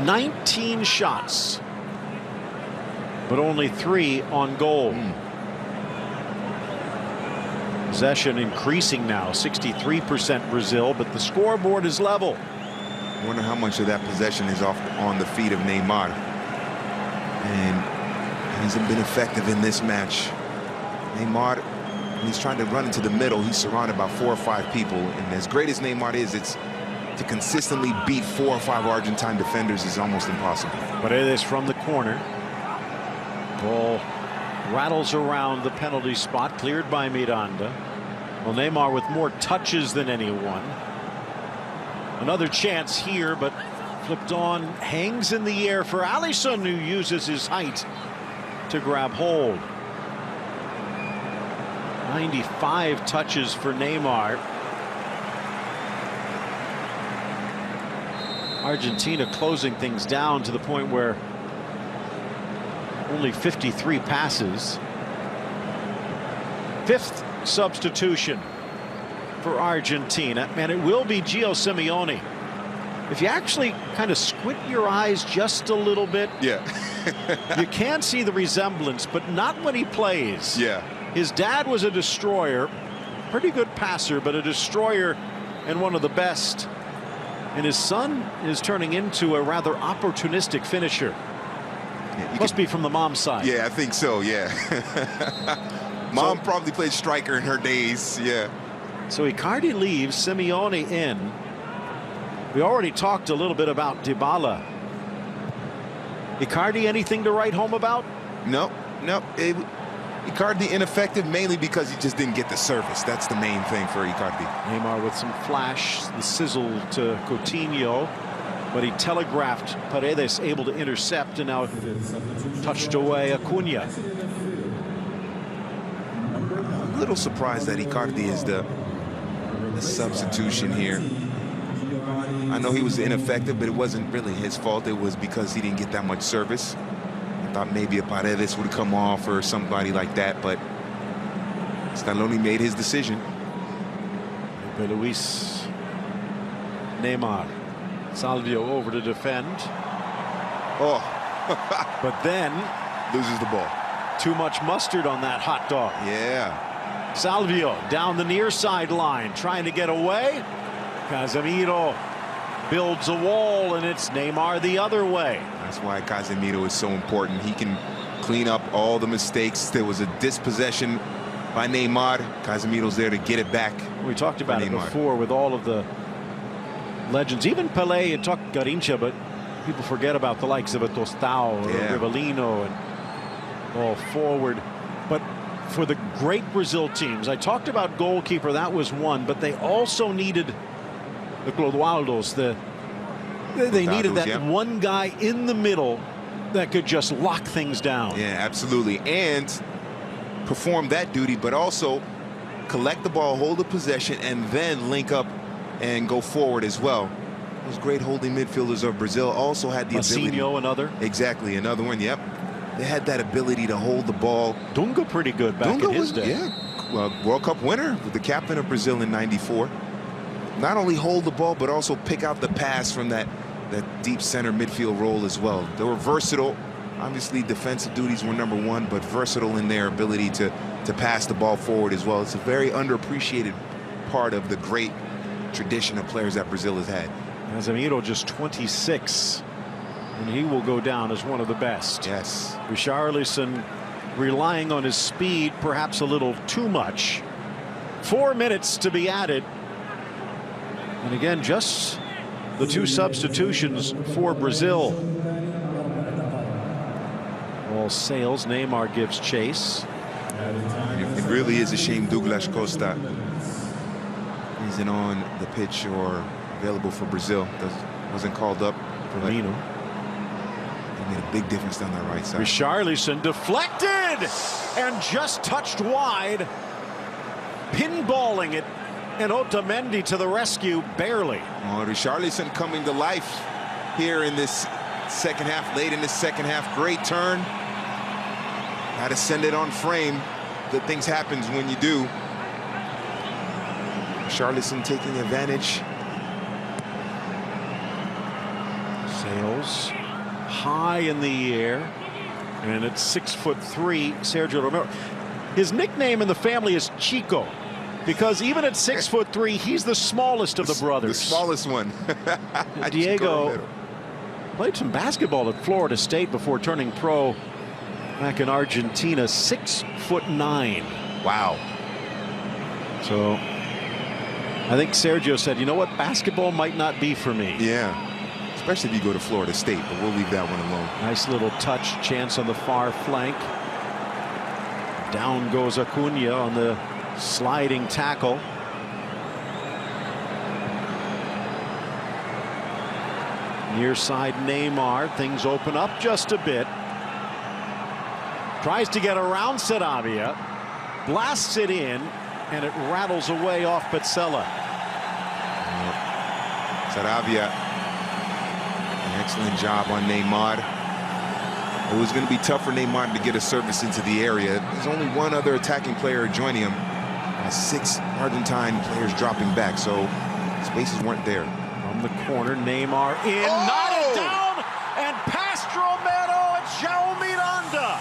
19 shots, but only 3 on goal. Possession increasing now, 63% Brazil, but the scoreboard is level. I wonder how much of that possession is on the feet of Neymar. And he hasn't been effective in this match. Neymar, when he's trying to run into the middle, he's surrounded by 4 or 5 people. And as great as Neymar is, to consistently beat 4 or 5 Argentine defenders is almost impossible. Paredes from the corner. Ball rattles around the penalty spot, cleared by Miranda. Well, Neymar with more touches than anyone. Another chance here, but flipped on, hangs in the air for Alisson, who uses his height to grab hold. 95 touches for Neymar. Argentina closing things down to the point where only 53 passes. 5th substitution for Argentina, and it will be Gio Simeone. If you actually kind of squint your eyes just a little bit, you can see the resemblance, but not when he plays. His dad was a destroyer, pretty good passer, but a destroyer and one of the best. And his son is turning into a rather opportunistic finisher. Must be from the mom's side. Yeah, I think so, Mom probably played striker in her days, So Icardi leaves, Simeone in. We already talked a little bit about Dybala. Icardi, anything to write home about? No. Icardi ineffective mainly because he just didn't get the service. That's the main thing for Icardi. Neymar with some flash, the sizzle to Coutinho, but he telegraphed Paredes, able to intercept, and now touched away Acuna. I'm a little surprised that Icardi is the substitution here. I know he was ineffective, but it wasn't really his fault. It was because he didn't get that much service. I thought maybe a Paredes would come off or somebody like that, but Scaloni made his decision. Luis, Neymar, Salvio over to defend. But then loses the ball. Too much mustard on that hot dog. Salvio down the near sideline, trying to get away. Casemiro builds a wall, and it's Neymar the other way. That's why Casemiro is so important. He can clean up all the mistakes. There was a dispossession by Neymar. Casemiro's there to get it back. We talked about it before with all of the legends, even Pelé and Garrincha, but People forget about the likes of a Tostao or Rivellino and all forward. But for the great Brazil teams, I talked about goalkeeper, that was one, but they also needed the Clodoaldos. They needed that one guy in the middle that could just lock things down. Yeah, absolutely. And perform that duty, but also collect the ball, hold the possession, and then link up and go forward as well. Those great holding midfielders of Brazil also had the ability. Another. Exactly, another one, yep. They had that ability to hold the ball. Dunga pretty good back in his day. Yeah, well, World Cup winner, the captain of Brazil in '94. Not only hold the ball, but also pick out the pass from that deep center midfield role as well. They were versatile. Obviously, defensive duties were number one, but versatile in their ability to pass the ball forward as well. It's a very underappreciated part of the great tradition of players that Brazil has had. Casemiro just 26, and he will go down as one of the best. Yes. Richarlison relying on his speed, perhaps a little too much. 4 minutes to be added. And again, just the two substitutions for Brazil. All sails. Neymar gives chase. It really is a shame Douglas Costa isn't on the pitch or available for Brazil. Wasn't called up. Firmino. He made a big difference down that right side. Richarlison deflected and just touched wide. Pinballing it. And Otamendi to the rescue, barely. Oh, Richarlison coming to life here in this second half, late in this second half. Great turn. Had to send it on frame. Good things happen when you do. Richarlison taking advantage. Sails high in the air. And it's 6'3", Sergio Romero. His nickname in the family is Chico, because even at 6'3", he's the smallest of the brothers. The smallest one. Diego played some basketball at Florida State before turning pro back in Argentina. 6'9". Wow. So I think Sergio said, you know what, basketball might not be for me. Yeah, especially if you go to Florida State, but we'll leave that one alone. Nice little touch, chance on the far flank. Down goes Acuna on the sliding tackle. Near side Neymar, things open up just a bit. Tries to get around Sarabia, blasts it in, and it rattles away off Petzela. Sarabia, an excellent job on Neymar. It was going to be tough for Neymar to get a service into the area. There's only one other attacking player joining him. 6 Argentine players dropping back, so spaces weren't there. From the corner, Neymar in, knotted down, and past Romero and João Miranda.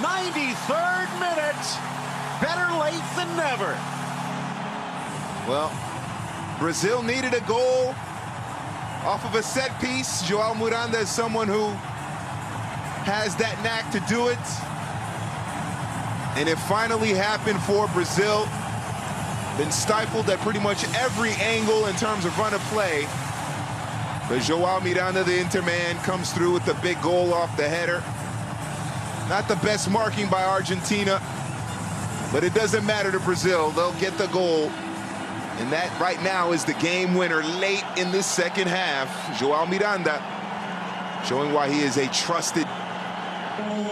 93rd minute. Better late than never. Well, Brazil needed a goal off of a set piece. João Miranda is someone who has that knack to do it. And it finally happened for Brazil. Been stifled at pretty much every angle in terms of run of play. But João Miranda, the Interman, comes through with the big goal off the header. Not the best marking by Argentina, but it doesn't matter to Brazil. They'll get the goal. And that right now is the game winner late in this second half. João Miranda showing why he is a trusted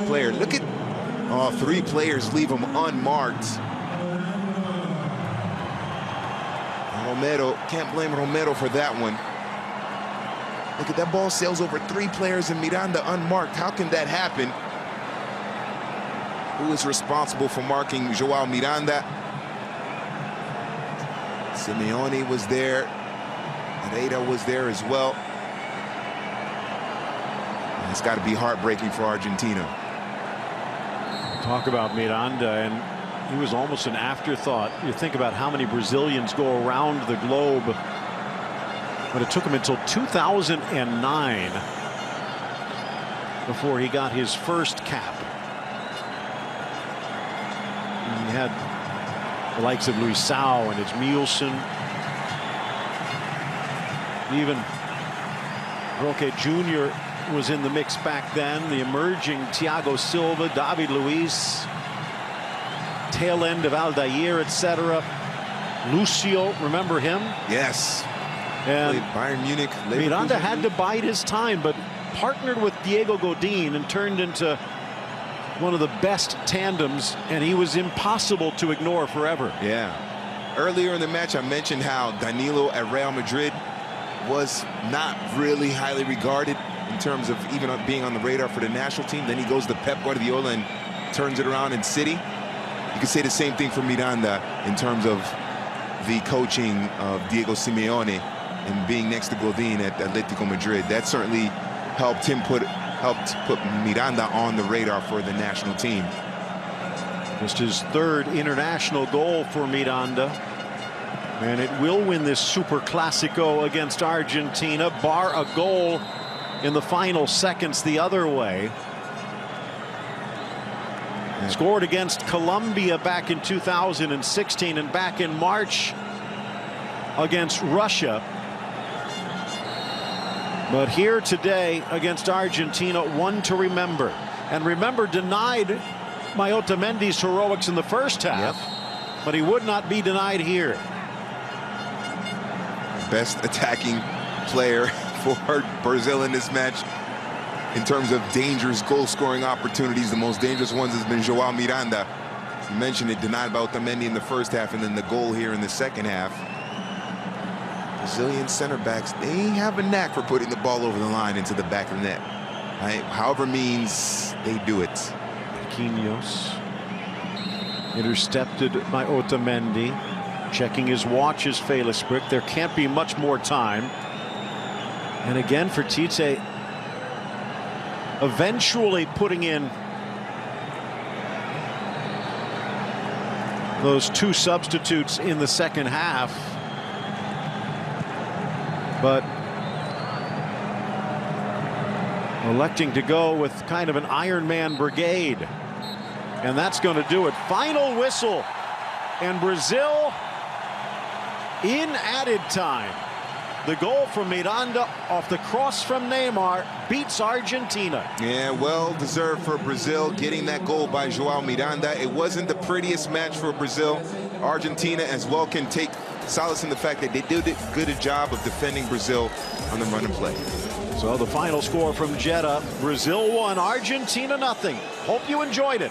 player. Look at, 3 players leave him unmarked. Romero, can't blame Romero for that one. Look at that ball, sails over 3 players and Miranda unmarked. How can that happen? Who is responsible for marking João Miranda? Simeone was there. Herrera was there as well. And it's got to be heartbreaking for Argentina. Talk about Miranda, and he was almost an afterthought. You think about how many Brazilians go around the globe, but it took him until 2009 before he got his first cap. And he had the likes of Luisao and Edmilson, even Roque Jr. was in the mix back then. The emerging Thiago Silva, David Luiz, tail end of Aldair, etc. Lucio, remember him? Yes. And Bayern Munich. Miranda had to bide his time, but partnered with Diego Godin and turned into one of the best tandems, and he was impossible to ignore forever. Yeah. Earlier in the match, I mentioned how Danilo at Real Madrid was not really highly regarded in terms of even being on the radar for the national team. Then he goes to Pep Guardiola and turns it around in City. You could say the same thing for Miranda in terms of the coaching of Diego Simeone and being next to Godin at Atletico Madrid. That certainly helped put Miranda on the radar for the national team. Just his third international goal for Miranda. And it will win this Super Clasico against Argentina, bar a goal in the final seconds the other way. Scored against Colombia back in 2016 and back in March against Russia. But here today against Argentina, one to remember. And remember, denied Otamendi's heroics in the first half, but he would not be denied here. Best attacking player for Brazil in this match in terms of dangerous goal-scoring opportunities. The most dangerous ones has been Joao Miranda. You mentioned it, denied by Otamendi in the first half, and then the goal here in the second half. Brazilian center backs, they have a knack for putting the ball over the line into the back of the net. Right? However means they do it. Marquinhos intercepted by Otamendi. Checking his watch is Felisbrick. There can't be much more time. And again for Tite, eventually putting in those two substitutes in the second half. But electing to go with kind of an Iron Man brigade. And that's going to do it. Final whistle. And Brazil in added time. The goal from Miranda off the cross from Neymar beats Argentina. Yeah, well deserved for Brazil getting that goal by Joao Miranda. It wasn't the prettiest match for Brazil. Argentina as well can take solace in the fact that they did a good job of defending Brazil on the run and play. So the final score from Jeddah, Brazil 1, Argentina nothing. Hope you enjoyed it.